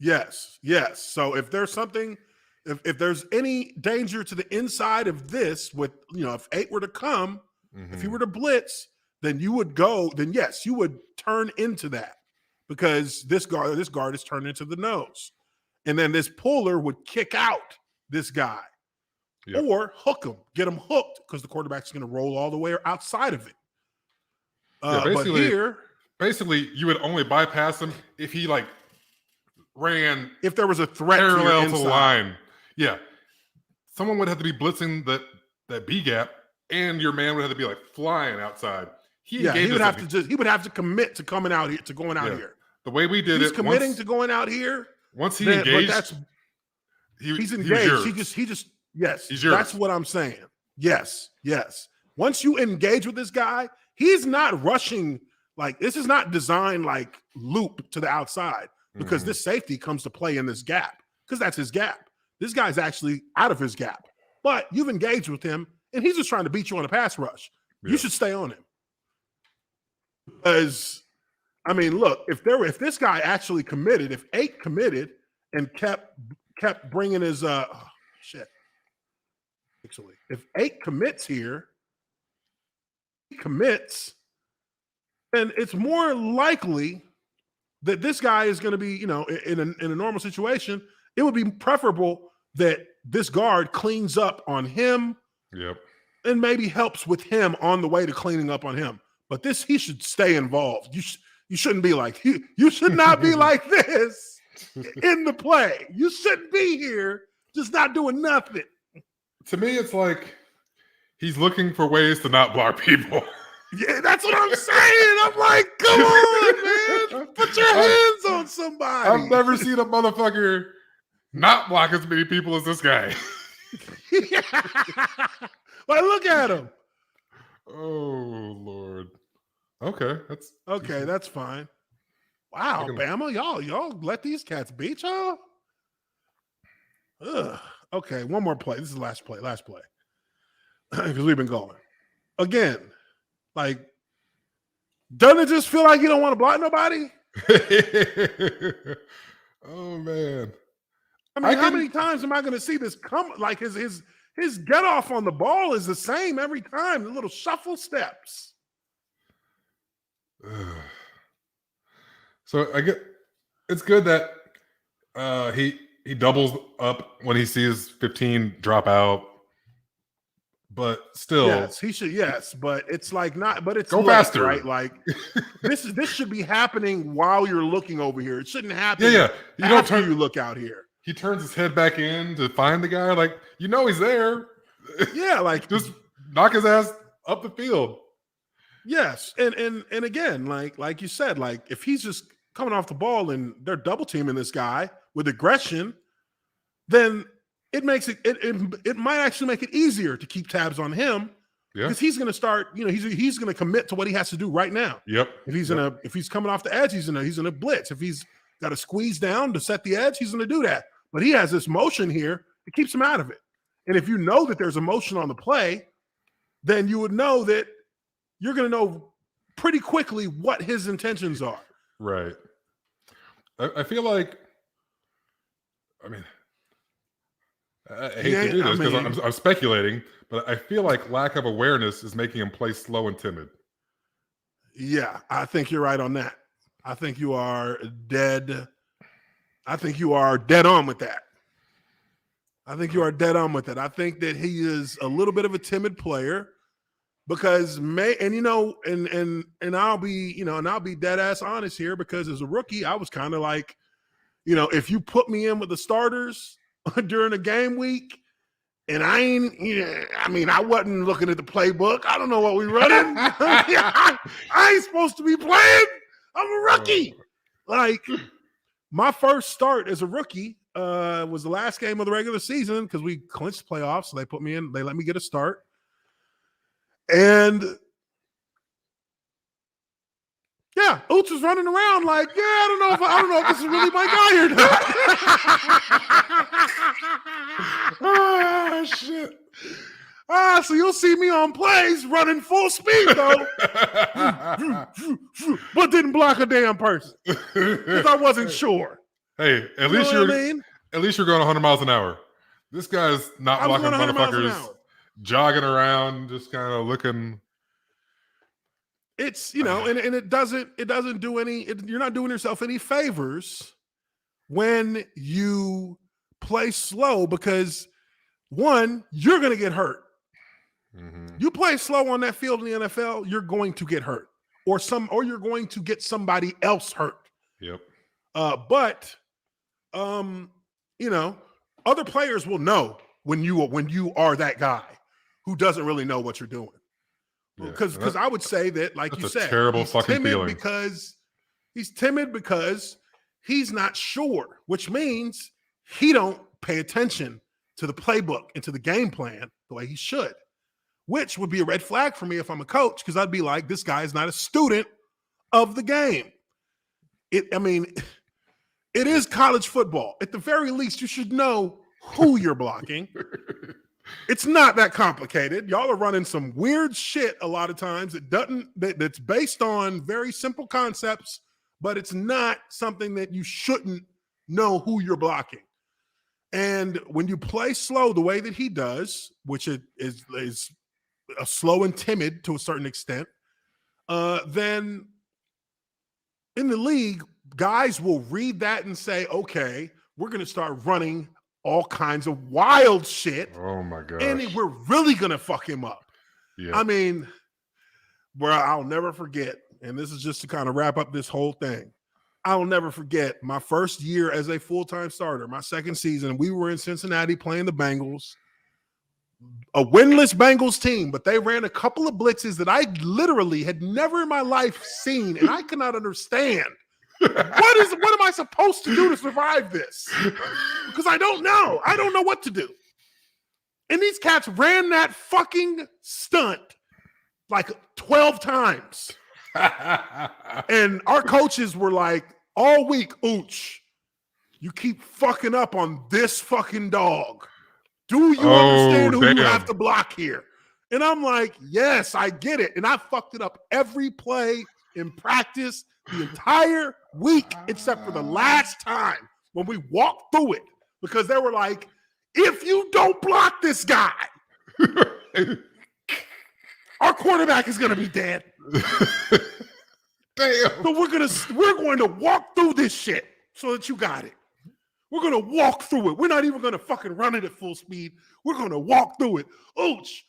Yes. So if there's something, if there's any danger to the inside of this, with if 8 were to come, if he were to blitz, then you would go. Then yes, you would turn into that, because this guard is turned into the nose, and then this puller would kick out this guy, or hook him, get him hooked, because the quarterback's going to roll all the way outside of it. Basically, you would only bypass him if he ran, if there was a threat parallel to the line. Yeah, someone would have to be blitzing that B gap, and your man would have to be flying outside. He would have to commit to coming out here, to going out here. The way we did he's committing to going out here. Once he engaged, he's engaged. He just yes. That's what I'm saying. Yes. Once you engage with this guy, he's not rushing. This is not designed loop to the outside, because this safety comes to play in this gap, because that's his gap. This guy's actually out of his gap, but you've engaged with him, and he's just trying to beat you on a pass rush. You should stay on him, because look, if this guy actually committed, if 8 committed and kept bringing his actually, if 8 commits here, then it's more likely that this guy is going to be, in a normal situation, it would be preferable that this guard cleans up on him. Yep. And maybe helps with him on the way to cleaning up on him. But he should stay involved. You shouldn't be you should not be like this in the play. You shouldn't be here just not doing nothing. To me, it's he's looking for ways to not block people. Yeah, that's what I'm saying. I'm like, come on, man. Put your hands on somebody. I've never seen a motherfucker not block as many people as this guy. Look at him. Oh, Lord. Okay, that's fine. Wow, Bama, y'all let these cats beat y'all? Ugh. Okay, one more play. This is the last play. Because we've been going. Again, doesn't it just feel like you don't want to block nobody? Oh, man. How many times am I going to see this come? His get off on the ball is the same every time. The little shuffle steps. So it's good that he doubles up when he sees 15 drop out, but still, yes, he should. Yes, but it's not. But it's go faster, right? This should be happening while you're looking over here. It shouldn't happen. Yeah. You look out here. He turns his head back in to find the guy. He's there. Yeah, just knock his ass up the field. Yes, and again, like you said, if he's just coming off the ball and they're double teaming this guy with aggression, then it makes it might actually make it easier to keep tabs on him, because he's going to start. He's going to commit to what he has to do right now. Yep. If he's coming off the edge, he's gonna blitz. If he's got to squeeze down to set the edge, he's going to do that. But he has this motion here that keeps him out of it. And if you know that there's a motion on the play, then you would know that you're going to know pretty quickly what his intentions are. Right. I feel I hate to do this because I'm speculating, but I feel lack of awareness is making him play slow and timid. Yeah, I think you're right on that. I think you are dead. I think you are dead on with that. I think that he is a little bit of a timid player, because I'll be dead ass honest here, because as a rookie, I was kind of if you put me in with the starters during a game week, and I wasn't looking at the playbook. I don't know what we running. I ain't supposed to be playing. I'm a rookie. My first start as a rookie was the last game of the regular season, because we clinched playoffs. So they put me in. They let me get a start. And, Yeah, Uche was running around like, yeah, I don't know if this is really my guy or not. Shit. So you'll see me on plays running full speed though, but didn't block a damn person because I wasn't sure. Hey, at least you're going 100 miles an hour. This guy's not blocking motherfuckers, jogging around, just kind of looking. It's, and it doesn't do you're not doing yourself any favors when you play slow because one, you're going to get hurt. Mm-hmm. You play slow on that field in the NFL, you're going to get hurt or you're going to get somebody else hurt. Yep. But other players will know when you are that guy who doesn't really know what you're doing. Because I would say that, like you said, terrible fucking feeling. He's timid because he's not sure, which means he don't pay attention to the playbook and to the game plan the way he should, which would be a red flag for me if I'm a coach because I'd be like, this guy is not a student of the game. It is college football. At the very least, you should know who you're blocking. It's not that complicated. Y'all are running some weird shit a lot of times. That's based on very simple concepts, but it's not something that you shouldn't know who you're blocking. And when you play slow the way that he does, which is a slow and timid to a certain extent, then in the league, guys will read that and say, okay, we're going to start running all kinds of wild shit. Oh my God. And we're really going to fuck him up. Yeah. I mean, bro, I'll never forget. And this is just to kind of wrap up this whole thing. I'll never forget my first year as a full-time starter, my second season. We were in Cincinnati playing the Bengals, a winless Bengals team, but they ran a couple of blitzes that I literally had never in my life seen. And I could not understand. What am I supposed to do to survive this? Because I don't know. I don't know what to do. And these cats ran that fucking stunt like 12 times. And our coaches were like, all week, Uche, you keep fucking up on this fucking dog. Do you understand who you have to block here? And I'm like, yes, I get it. And I fucked it up every play in practice the entire week, except for the last time when we walked through it, because they were like, if you don't block this guy, our quarterback is going to be dead. Damn. So we're going to walk through this shit so that you got it. We're going to walk through it. We're not even going to fucking run it at full speed. We're going to walk through it. Uche,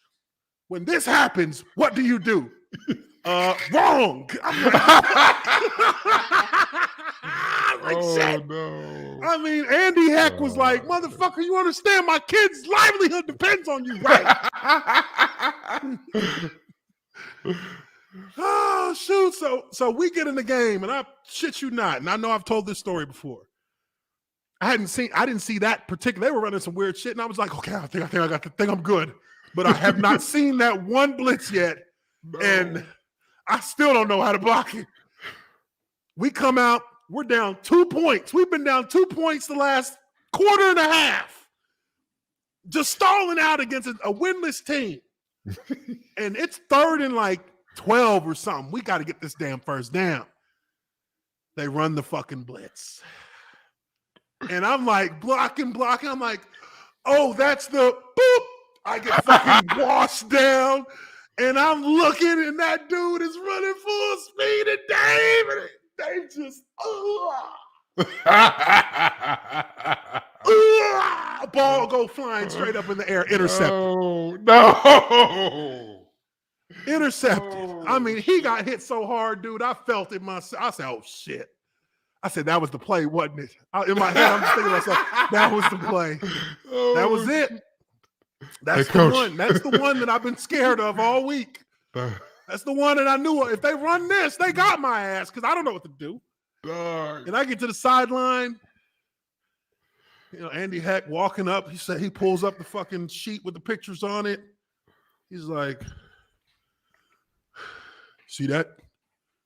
when this happens, what do you do? Wrong. Shit. No. I mean, Andy Heck was like, motherfucker, you understand my kid's livelihood depends on you, right? Oh, shoot. So we get in the game, and I shit you not, and I know I've told this story before. I didn't see that particular. They were running some weird shit, and I was like, okay, I think I got the thing. I'm good. But I have not seen that one blitz yet, and I still don't know how to block it. We come out, we're down 2 points. We've been down 2 points the last quarter and a half, just stalling out against a winless team. And it's 3rd and like 12 or something. We got to get this damn first down. They run the fucking blitz. And I'm like, blocking. I'm like, oh, that's the boop. I get fucking washed down. And I'm looking, and that dude is running full speed, and Dave just, ball go flying straight up in the air, intercepted. No. Intercepted. No. I mean, he got hit so hard, dude. I felt it myself. I said, oh, shit. I said, that was the play, wasn't it? In my head, I'm just thinking to myself, that was the play. That was it. That's the one. That's the one that I've been scared of all week. That's the one that I knew if they run this, they got my ass because I don't know what to do. And I get to the sideline. Andy Heck walking up. He said he pulls up the fucking sheet with the pictures on it. He's like, see that?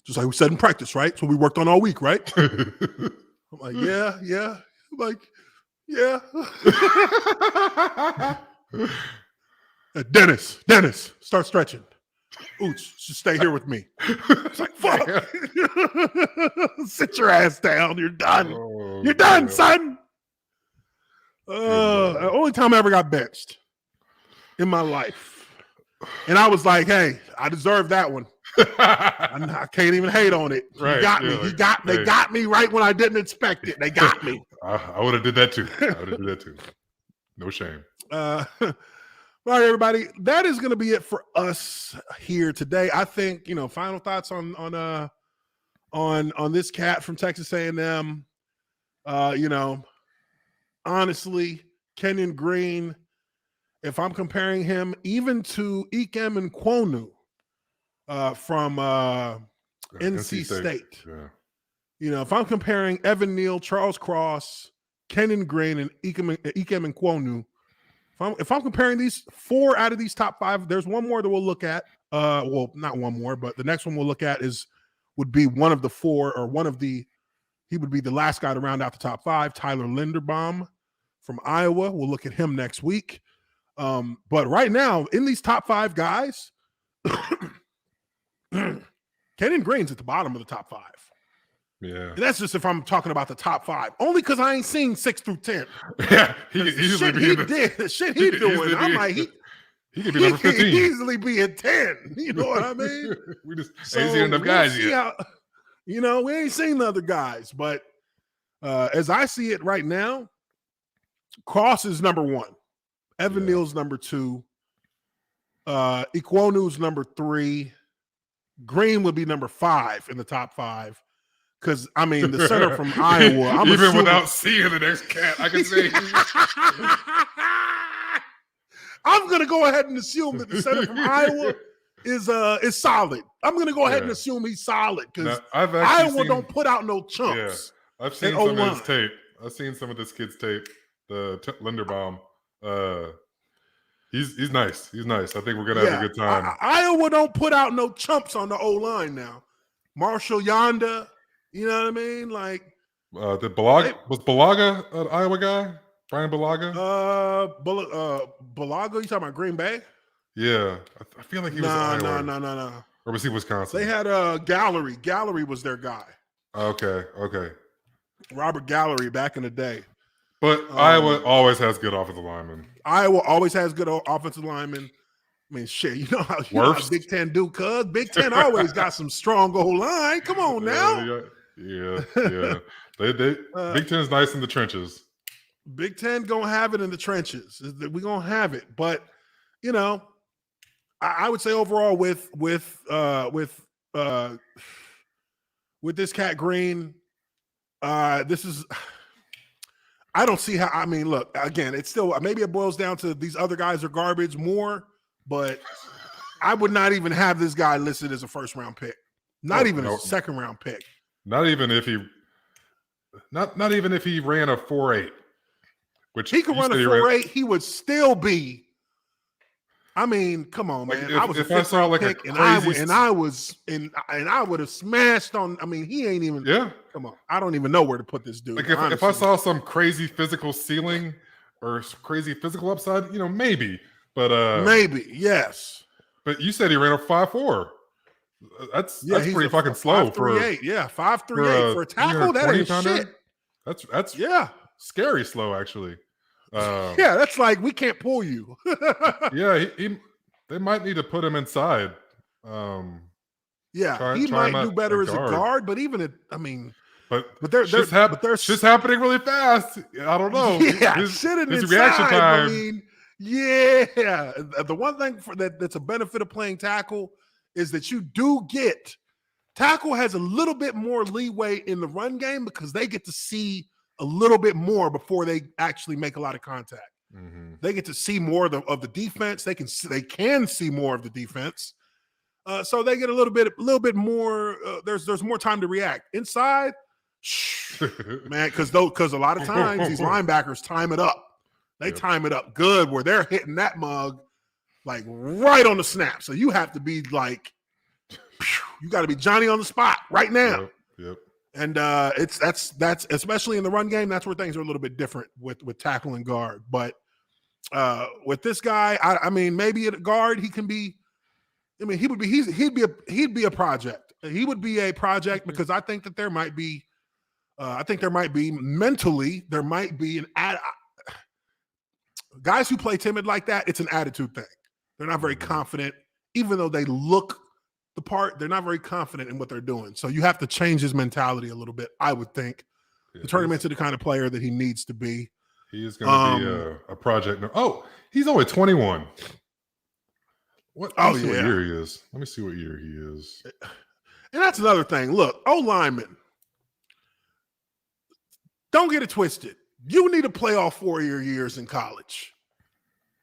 Just like we said in practice, right? So we worked on all week, right? I'm like, yeah. I'm like, yeah. Dennis, start stretching. Uche, just stay here with me. It's like, fuck. Sit your ass down. You're done. You're done, son. The only time I ever got benched in my life. And I was like, hey, I deserve that one. I can't even hate on it. Right. He got me. They got me right when I didn't expect it. They got me. I would have did that too. No shame. All right, everybody. That is going to be it for us here today. I think, final thoughts on this cat from Texas A&M. Honestly, Kenyan Green, if I'm comparing him even to Ikem Nkwonu from NC State. Yeah. If I'm comparing Evan Neal, Charles Cross, Kenyan Green, and Ikem Nkwonu, if I'm comparing these 4 out of these top 5, there's one more that we'll look at. Well, not one more, but the next one we'll look at would be one of the 4, or he would be the last guy to round out the top 5, Tyler Linderbaum from Iowa. We'll look at him next week. But right now, in these top 5 guys, Kenyan Green's at the bottom of the top 5. Yeah. And that's just if I'm talking about the top 5. Only because I ain't seen 6 through 10. Yeah. The shit he doing. I'm like, he could be number 15. He could easily be at 10. You know what I mean? We just ain't seen enough guys yet. We ain't seen the other guys. But as I see it right now, Cross is number 1. Evan Neal's number 2. Ikwonu's number 3. Green would be number 5 in the top 5. Because, the center from Iowa. Even without seeing the next cat, I can say. I'm going to go ahead and assume that the center from Iowa is solid. I'm going to go ahead and assume he's solid because Iowa don't put out no chumps. Yeah. I've seen some of his tape. I've seen some of this kid's tape. The Linderbaum. He's nice. He's nice. I think we're gonna have a good time. Iowa don't put out no chumps on the O-line now. Marshall Yonda, you know what I mean? Like, was Balaga an Iowa guy? Brian Balaga? Balaga, you talking about Green Bay? Yeah, I feel like he was Iowa. No. Or was he Wisconsin? They had Gallery. Gallery was their guy. Okay. Robert Gallery back in the day. But Iowa always has good offensive linemen. Iowa always has good offensive linemen. Shit, you know how Big Ten do, cuz. Big Ten always got some strong O-line. Come on now. Yeah. They Big Ten is nice in the trenches. Big Ten gonna have it in the trenches. We're gonna have it. But, I would say overall with this cat Green, this is – I don't see how. Look, again, it's still maybe it boils down to these other guys are garbage more, but I would not even have this guy listed as a first-round pick. Not even a second-round pick. Not even if he ran a 4.8, which he could run a 4.8, he would still be. Come on, man. I was a fifth-round pick, and I would have smashed on. He ain't even. Yeah. Come on, I don't even know where to put this dude. Like if I saw some crazy physical ceiling or crazy physical upside, maybe. But maybe, yes. But you said he ran a 5.4. That's pretty fucking slow 5.38. Yeah, 5.38 for a tackle. That ain't shit. That's scary slow actually. That's like we can't pull you. Yeah, they might need to put him inside. He might do better as a guard, but even but they're just happening really fast. I don't know. Yeah, his reaction time. The one thing that's a benefit of playing tackle is that you do get tackle has a little bit more leeway in the run game because they get to see a little bit more before they actually make a lot of contact. Mm-hmm. They get to see more of the defense. They can see more of the defense. So they get a little bit more. There's more time to react inside, man. Because a lot of times these linebackers time it up. They time it up good where they're hitting that mug like right on the snap. So you have to be like, You got to be Johnny on the spot right now. Yep. And that's especially in the run game. That's where things are a little bit different with tackle and guard. But with this guy, I mean, maybe at guard he can be. I mean, he'd be a project. He would be a project because I think that there might be mentally there might be guys who play timid like that. It's an attitude thing. They're not very confident, even though they look the part. They're not very confident in what they're doing. So you have to change his mentality a little bit, I would think, to turn him into the kind of player that he needs to be. He is going to be a project. Oh, he's only 21. What year he is. Let me see what year he is. And that's another thing. Look, O-lineman, don't get it twisted. You need to play all 4 of your years in college.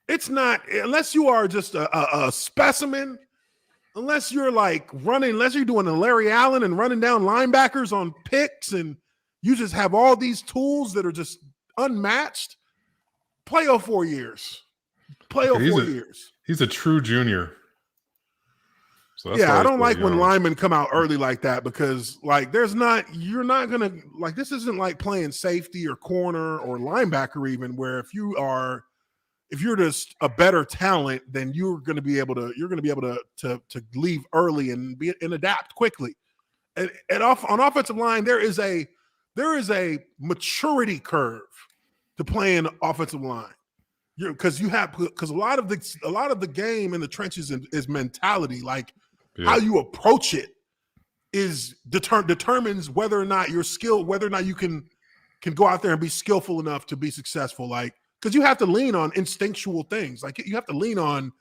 It's not, unless you are just a specimen, unless you're unless you're doing a Larry Allen and running down linebackers on picks and you just have all these tools that are just unmatched, play all 4 years. Play all 4 years. He's a true junior. So I don't like when linemen come out early like that because you're not going to this isn't like playing safety or corner or linebacker even where if you're just a better talent, then you're going to be able to leave early and adapt quickly. And on offensive line, there is a maturity curve to playing offensive line. Because a lot of the game in the trenches is mentality. How you approach it is determines whether or not you're skilled, whether or not you can go out there and be skillful enough to be successful. Because you have to lean on instinctual things. You have to lean on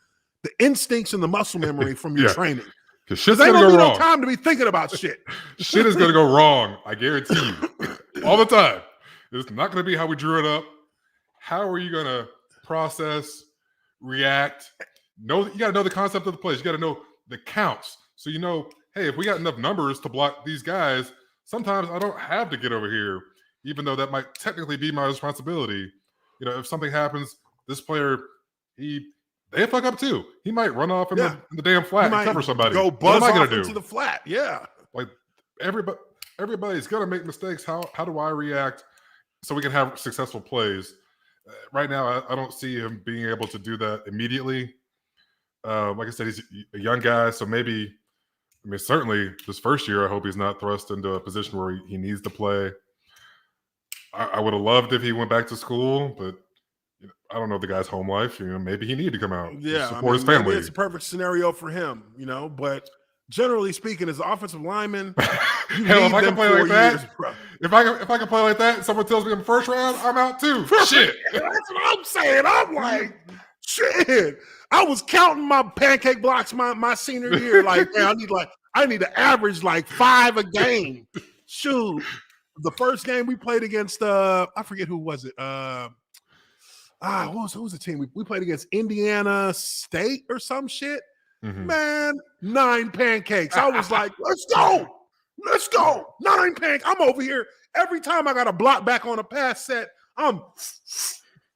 the instincts and the muscle memory from your training. Because shit's gonna go wrong. No time to be thinking about shit. Shit is gonna go wrong. I guarantee you, all the time. It's not gonna be how we drew it up. How are you gonna process, react? You got to know the concept of the plays. You got to know the counts. So hey, if we got enough numbers to block these guys, sometimes I don't have to get over here, even though that might technically be my responsibility. If something happens, this player, they fuck up too. He might run off in the damn flat and cover somebody. Go buzz off into the flat. Yeah. Everybody's gonna make mistakes. How do I react so we can have successful plays? Right now, I don't see him being able to do that immediately. Like I said, he's a young guy, so maybe, certainly this first year, I hope he's not thrust into a position where he needs to play. I would have loved if he went back to school, but I don't know the guy's home life. Maybe he needed to come out to support his family. It's a perfect scenario for him, but generally speaking, as an offensive lineman, hell, if I can play like that, if I can play like that, and someone tells me in the first round, I'm out too. Shit, that's what I'm saying. I'm like, shit. I was counting my pancake blocks my senior year. I need to average 5 a game. Shoot, the first game we played against I forget who was it. Who was the team we played against? Indiana State or some shit. Mm-hmm. Man, 9 pancakes. I was like, let's go. 9 pancakes. I'm over here. Every time I got a block back on a pass set, I'm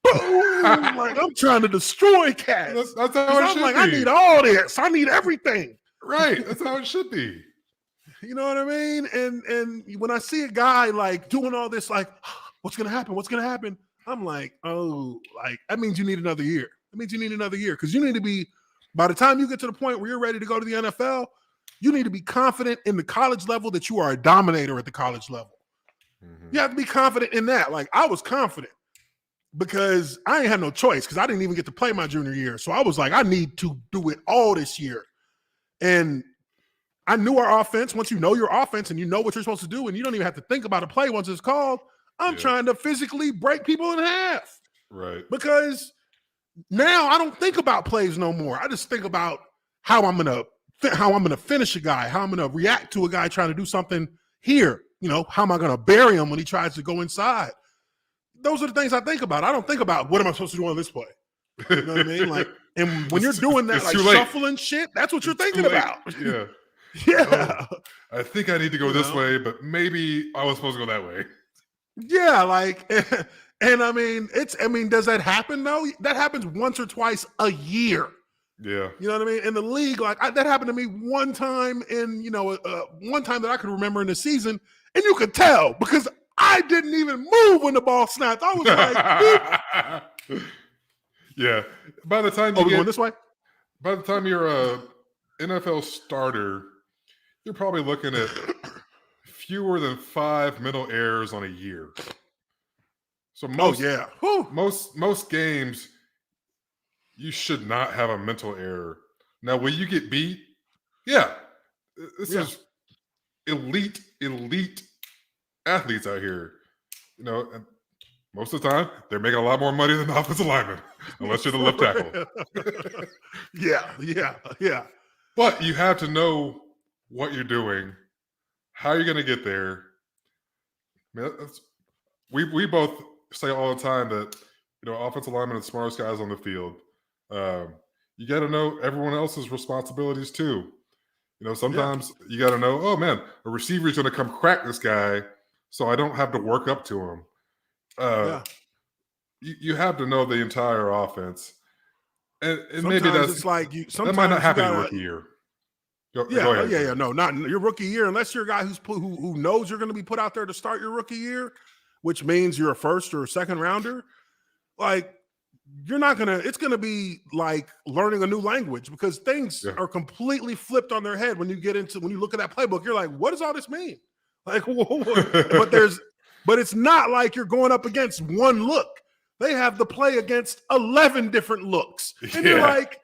boom. I'm trying to destroy cats. That's how it should be. I need all this. I need everything. Right. That's how it should be. You know what I mean? And when I see a guy doing all this, what's gonna happen? What's gonna happen? I'm like, that means you need another year. That means you need another year because you need to be. By the time you get to the point where you're ready to go to the NFL, you need to be confident in the college level that you are a dominator at the college level. Mm-hmm. You have to be confident in that. I was confident because I ain't had no choice because I didn't even get to play my junior year. So I was like, I need to do it all this year. And I knew our offense. Once you know your offense and you know what you're supposed to do and you don't even have to think about a play once it's called, I'm trying to physically break people in half. Right. Because now I don't think about plays no more. I just think about how I'm gonna finish a guy, how I'm gonna react to a guy trying to do something here. How am I gonna bury him when he tries to go inside? Those are the things I think about. I don't think about what am I supposed to do on this play. You know what I mean? And when you're doing that, shuffling shit, that's what you're thinking about. Yeah. Yeah. Oh, I think I need to go this way, but maybe I was supposed to go that way. Yeah, and does that happen though? That happens once or twice a year. Yeah. You know what I mean? In the league, like that happened to me one time one time that I could remember in the season, and you could tell because I didn't even move when the ball snapped. I was like, yeah. By the time we going this way? By the time you're a NFL starter, you're probably looking at fewer than 5 mental errors on a year. So most games, you should not have a mental error. Now, when you get beat, this is elite athletes out here. You know, and most of the time, they're making a lot more money than the offensive lineman, unless you're the left tackle. Yeah. But you have to know what you're doing, how you're going to get there. Man, we both say all the time that, you know, offensive linemen are the smartest guys on the field. You got to know everyone else's responsibilities too. You know, sometimes you got to know, oh man, a receiver is going to come crack this guy, so I don't have to work up to him. You have to know the entire offense, and maybe that's like that might not happen your rookie year. Go ahead. No, not your rookie year, unless you're a guy who knows you're going to be put out there to start your rookie year, which means you're a first or a second rounder. Like, you're not gonna. It's going to be like learning a new language because things are completely flipped on their head when you look at that playbook. You're like, what does all this mean? Like, but it's not like you're going up against one look. They have the play against 11 different looks, and you're like,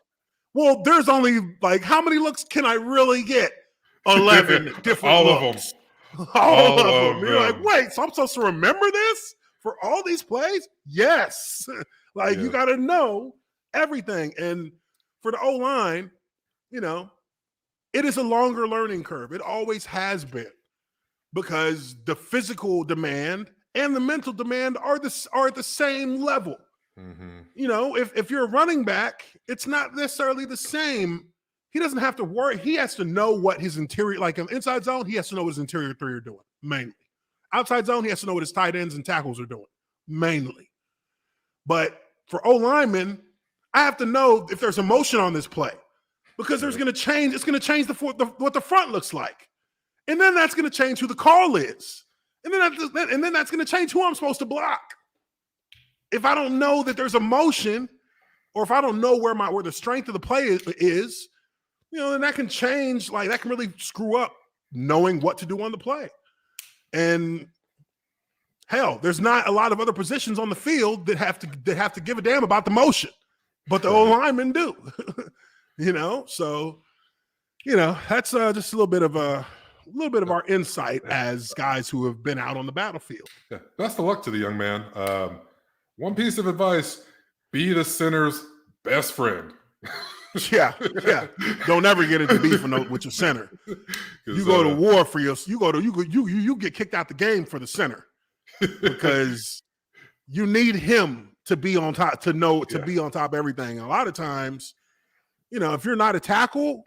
well, there's only like, how many looks can I really get? 11 different looks. All of them. You're like, wait, so I'm supposed to remember this for all these plays? Yes. You got to know everything. And for the O-line, you know, it is a longer learning curve. It always has been because the physical demand and the mental demand are at the same level. Mm-hmm. You know, if you're a running back, it's not necessarily the same. He doesn't have to worry. He has to know what his interior, like an inside zone, he has to know what his interior three are doing, mainly. Outside zone, he has to know what his tight ends and tackles are doing, mainly. But for O-linemen, I have to know if there's emotion on this play because there's going to change. It's going to change what the front looks like. And then that's going to change who the call is. And then that's going to change who I'm supposed to block. If I don't know that there's emotion, or if I don't know where the strength of the play is, you know, then that can change. Like, that can really screw up knowing what to do on the play. And hell, there's not a lot of other positions on the field that have to give a damn about the motion, but the O-linemen do. You know, so you know that's just a little bit of our insight as guys who have been out on the battlefield. Yeah. Best of luck to the young man. One piece of advice: be the center's best friend. Yeah. Don't ever get into beef with your center. You go to war for you get kicked out the game for the center because you need him to be on top, to be on top of everything. A lot of times, you know, if you're not a tackle,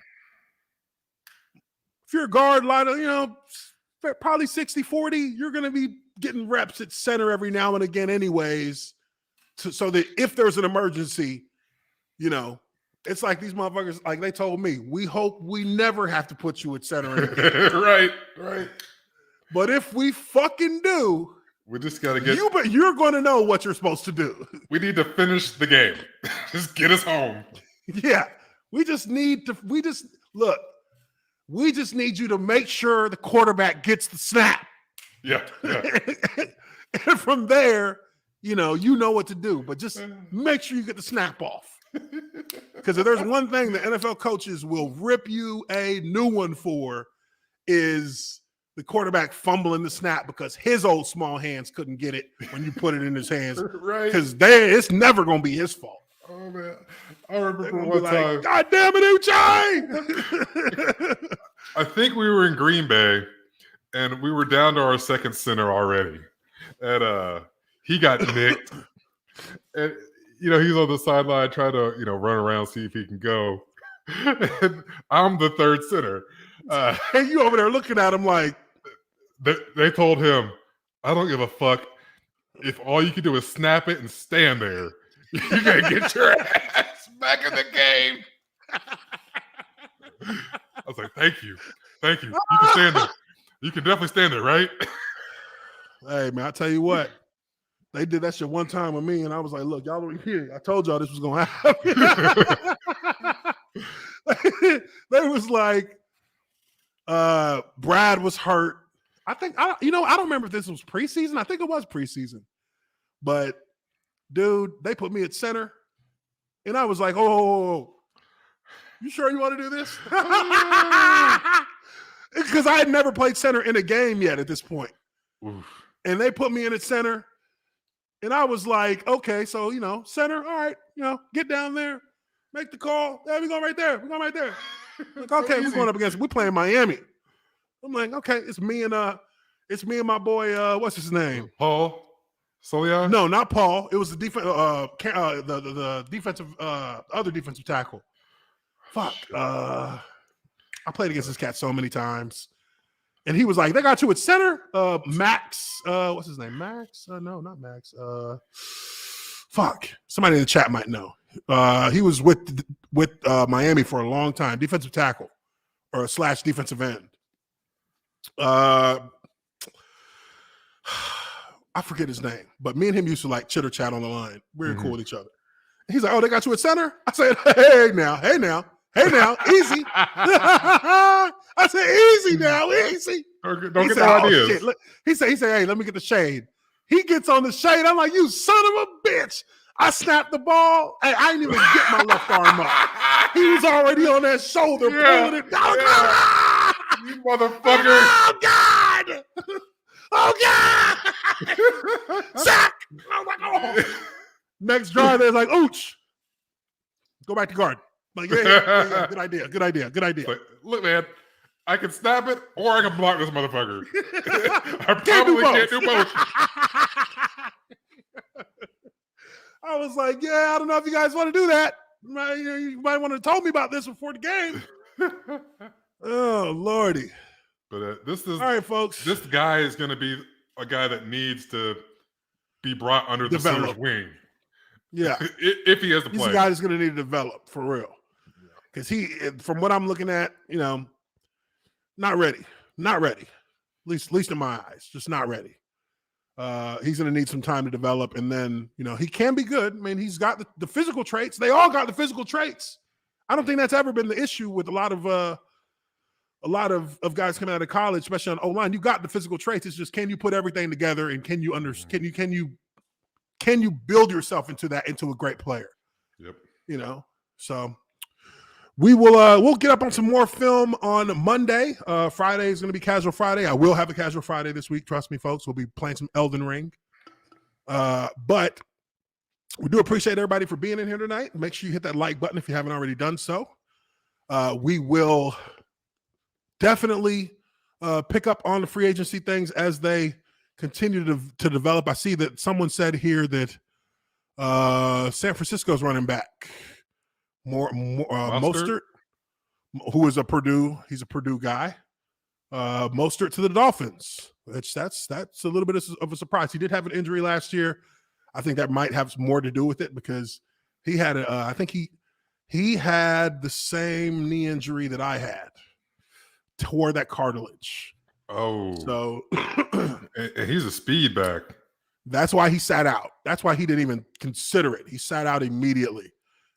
if you're a guard, you know, probably 60-40, you're going to be getting reps at center every now and again anyways, so that if there's an emergency, you know, it's like these motherfuckers, like they told me, we hope we never have to put you at center again. Right. But if we fucking do, we just got to get you. But you're going to know what you're supposed to do. We need to finish the game. Just get us home. Yeah, we just need you to make sure the quarterback gets the snap. Yeah. And from there, you know what to do. But just make sure you get the snap off. Because if there's one thing the NFL coaches will rip you a new one for, is the quarterback fumbling the snap because his old small hands couldn't get it when you put it in his hands. Right. Because it's never going to be his fault. Oh, man. I remember one time. God damn it, Uche! I think we were in Green Bay, and we were down to our second center already. And he got nicked. And, you know, he's on the sideline trying to, you know, run around, see if he can go. And I'm the third center. And you over there looking at him like. They told him, I don't give a fuck if all you can do is snap it and stand there. You got to get your ass back in the game. I was like, thank you. You can stand there. You can definitely stand there, right? Hey, man, I tell you what. They did that shit one time with me, and I was like, look, y'all don't hear. I told y'all this was going to happen. They was like, Brad was hurt. I don't remember if this was preseason. I think it was preseason. But, dude, they put me at center, and I was like, oh, you sure you want to do this? Because I had never played center in a game yet at this point. Oof. And they put me in at center. And I was like, okay, so, center, all right, get down there, make the call. Yeah, we're going right there. Like, okay, we're playing Miami. I'm like, okay, it's me and my boy, what's his name? Paul Solian? No, not Paul. It was the defensive, other defensive tackle. Fuck. I played against this cat so many times. And he was like, they got you at center. Max, what's his name? Max? No, not Max. Fuck. Somebody in the chat might know. He was with Miami for a long time. Defensive tackle or / defensive end. I forget his name, but me and him used to like chitter chat on the line. We were cool with each other. He's like, oh, they got you at center? I said, hey now, easy. I said, easy now, easy. Don't get no ideas. Shit. He said, hey, let me get the shade. He gets on the shade. I'm like, you son of a bitch. I snapped the ball. Hey, I didn't even get my left arm up. He was already on that shoulder pulling it down. You motherfucker. Oh, God. Sack. I'm like, oh. Next drive, they're like, Uche. Go back to guard. Like, yeah. Good idea. Like, look, man, I can snap it or I can block this motherfucker. I probably can't do both. I was like, yeah, I don't know if you guys want to do that. You might want to have told me about this before the game. Oh, Lordy. But this is all right, folks. This guy is going to be a guy that needs to be brought under the center's wing. Yeah. If he has to play. He's a guy that's going to need to develop for real. Because from what I'm looking at, not ready. At least in my eyes, just not ready. He's going to need some time to develop. And then, he can be good. I mean, he's got the physical traits. They all got the physical traits. I don't think that's ever been the issue with a lot of guys coming out of college, especially on O-line. You got the physical traits. It's just, can you put everything together and can you build yourself into a great player? Yep. So we'll get up on some more film on Monday. Friday is going to be Casual Friday. I will have a Casual Friday this week. Trust me, folks. We'll be playing some Elden Ring. But we do appreciate everybody for being in here tonight. Make sure you hit that like button if you haven't already done so. We will definitely pick up on the free agency things as they continue to develop. I see that someone said here that San Francisco's running back. Mostert, who is he's a Purdue guy. Mostert to the Dolphins, which that's a little bit of a surprise. He did have an injury last year. I think that might have more to do with it because he had I think he had the same knee injury that I had, tore that cartilage. Oh, so and he's a speed back. That's why he sat out. That's why he didn't even consider it. He sat out immediately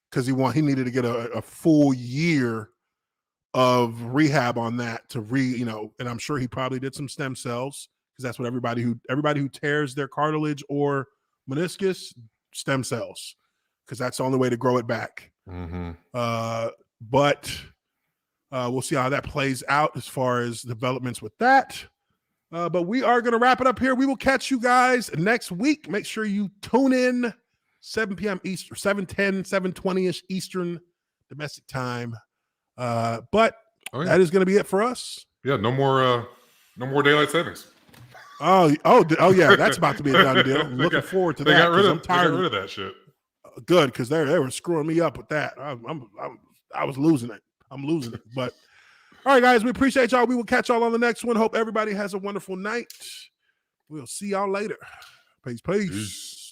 because he needed to get a full year of rehab on that to and I'm sure he probably did some stem cells because that's what everybody who tears their cartilage or meniscus, stem cells, because that's the only way to grow it back. Mm-hmm. But we'll see how that plays out as far as developments with that. But we are going to wrap it up here. We will catch you guys next week. Make sure you tune in 7 p.m. Eastern, 7:10, 7:20-ish Eastern domestic time. But that is going to be it for us. Yeah, no more daylight savings. Oh yeah, that's about to be a done deal. I'm looking forward to that. I'm tired. They got rid of that shit. Good, because they were screwing me up with that. I was losing it. I'm losing it. But all right, guys, we appreciate y'all. We will catch y'all on the next one. Hope everybody has a wonderful night. We'll see y'all later. Peace.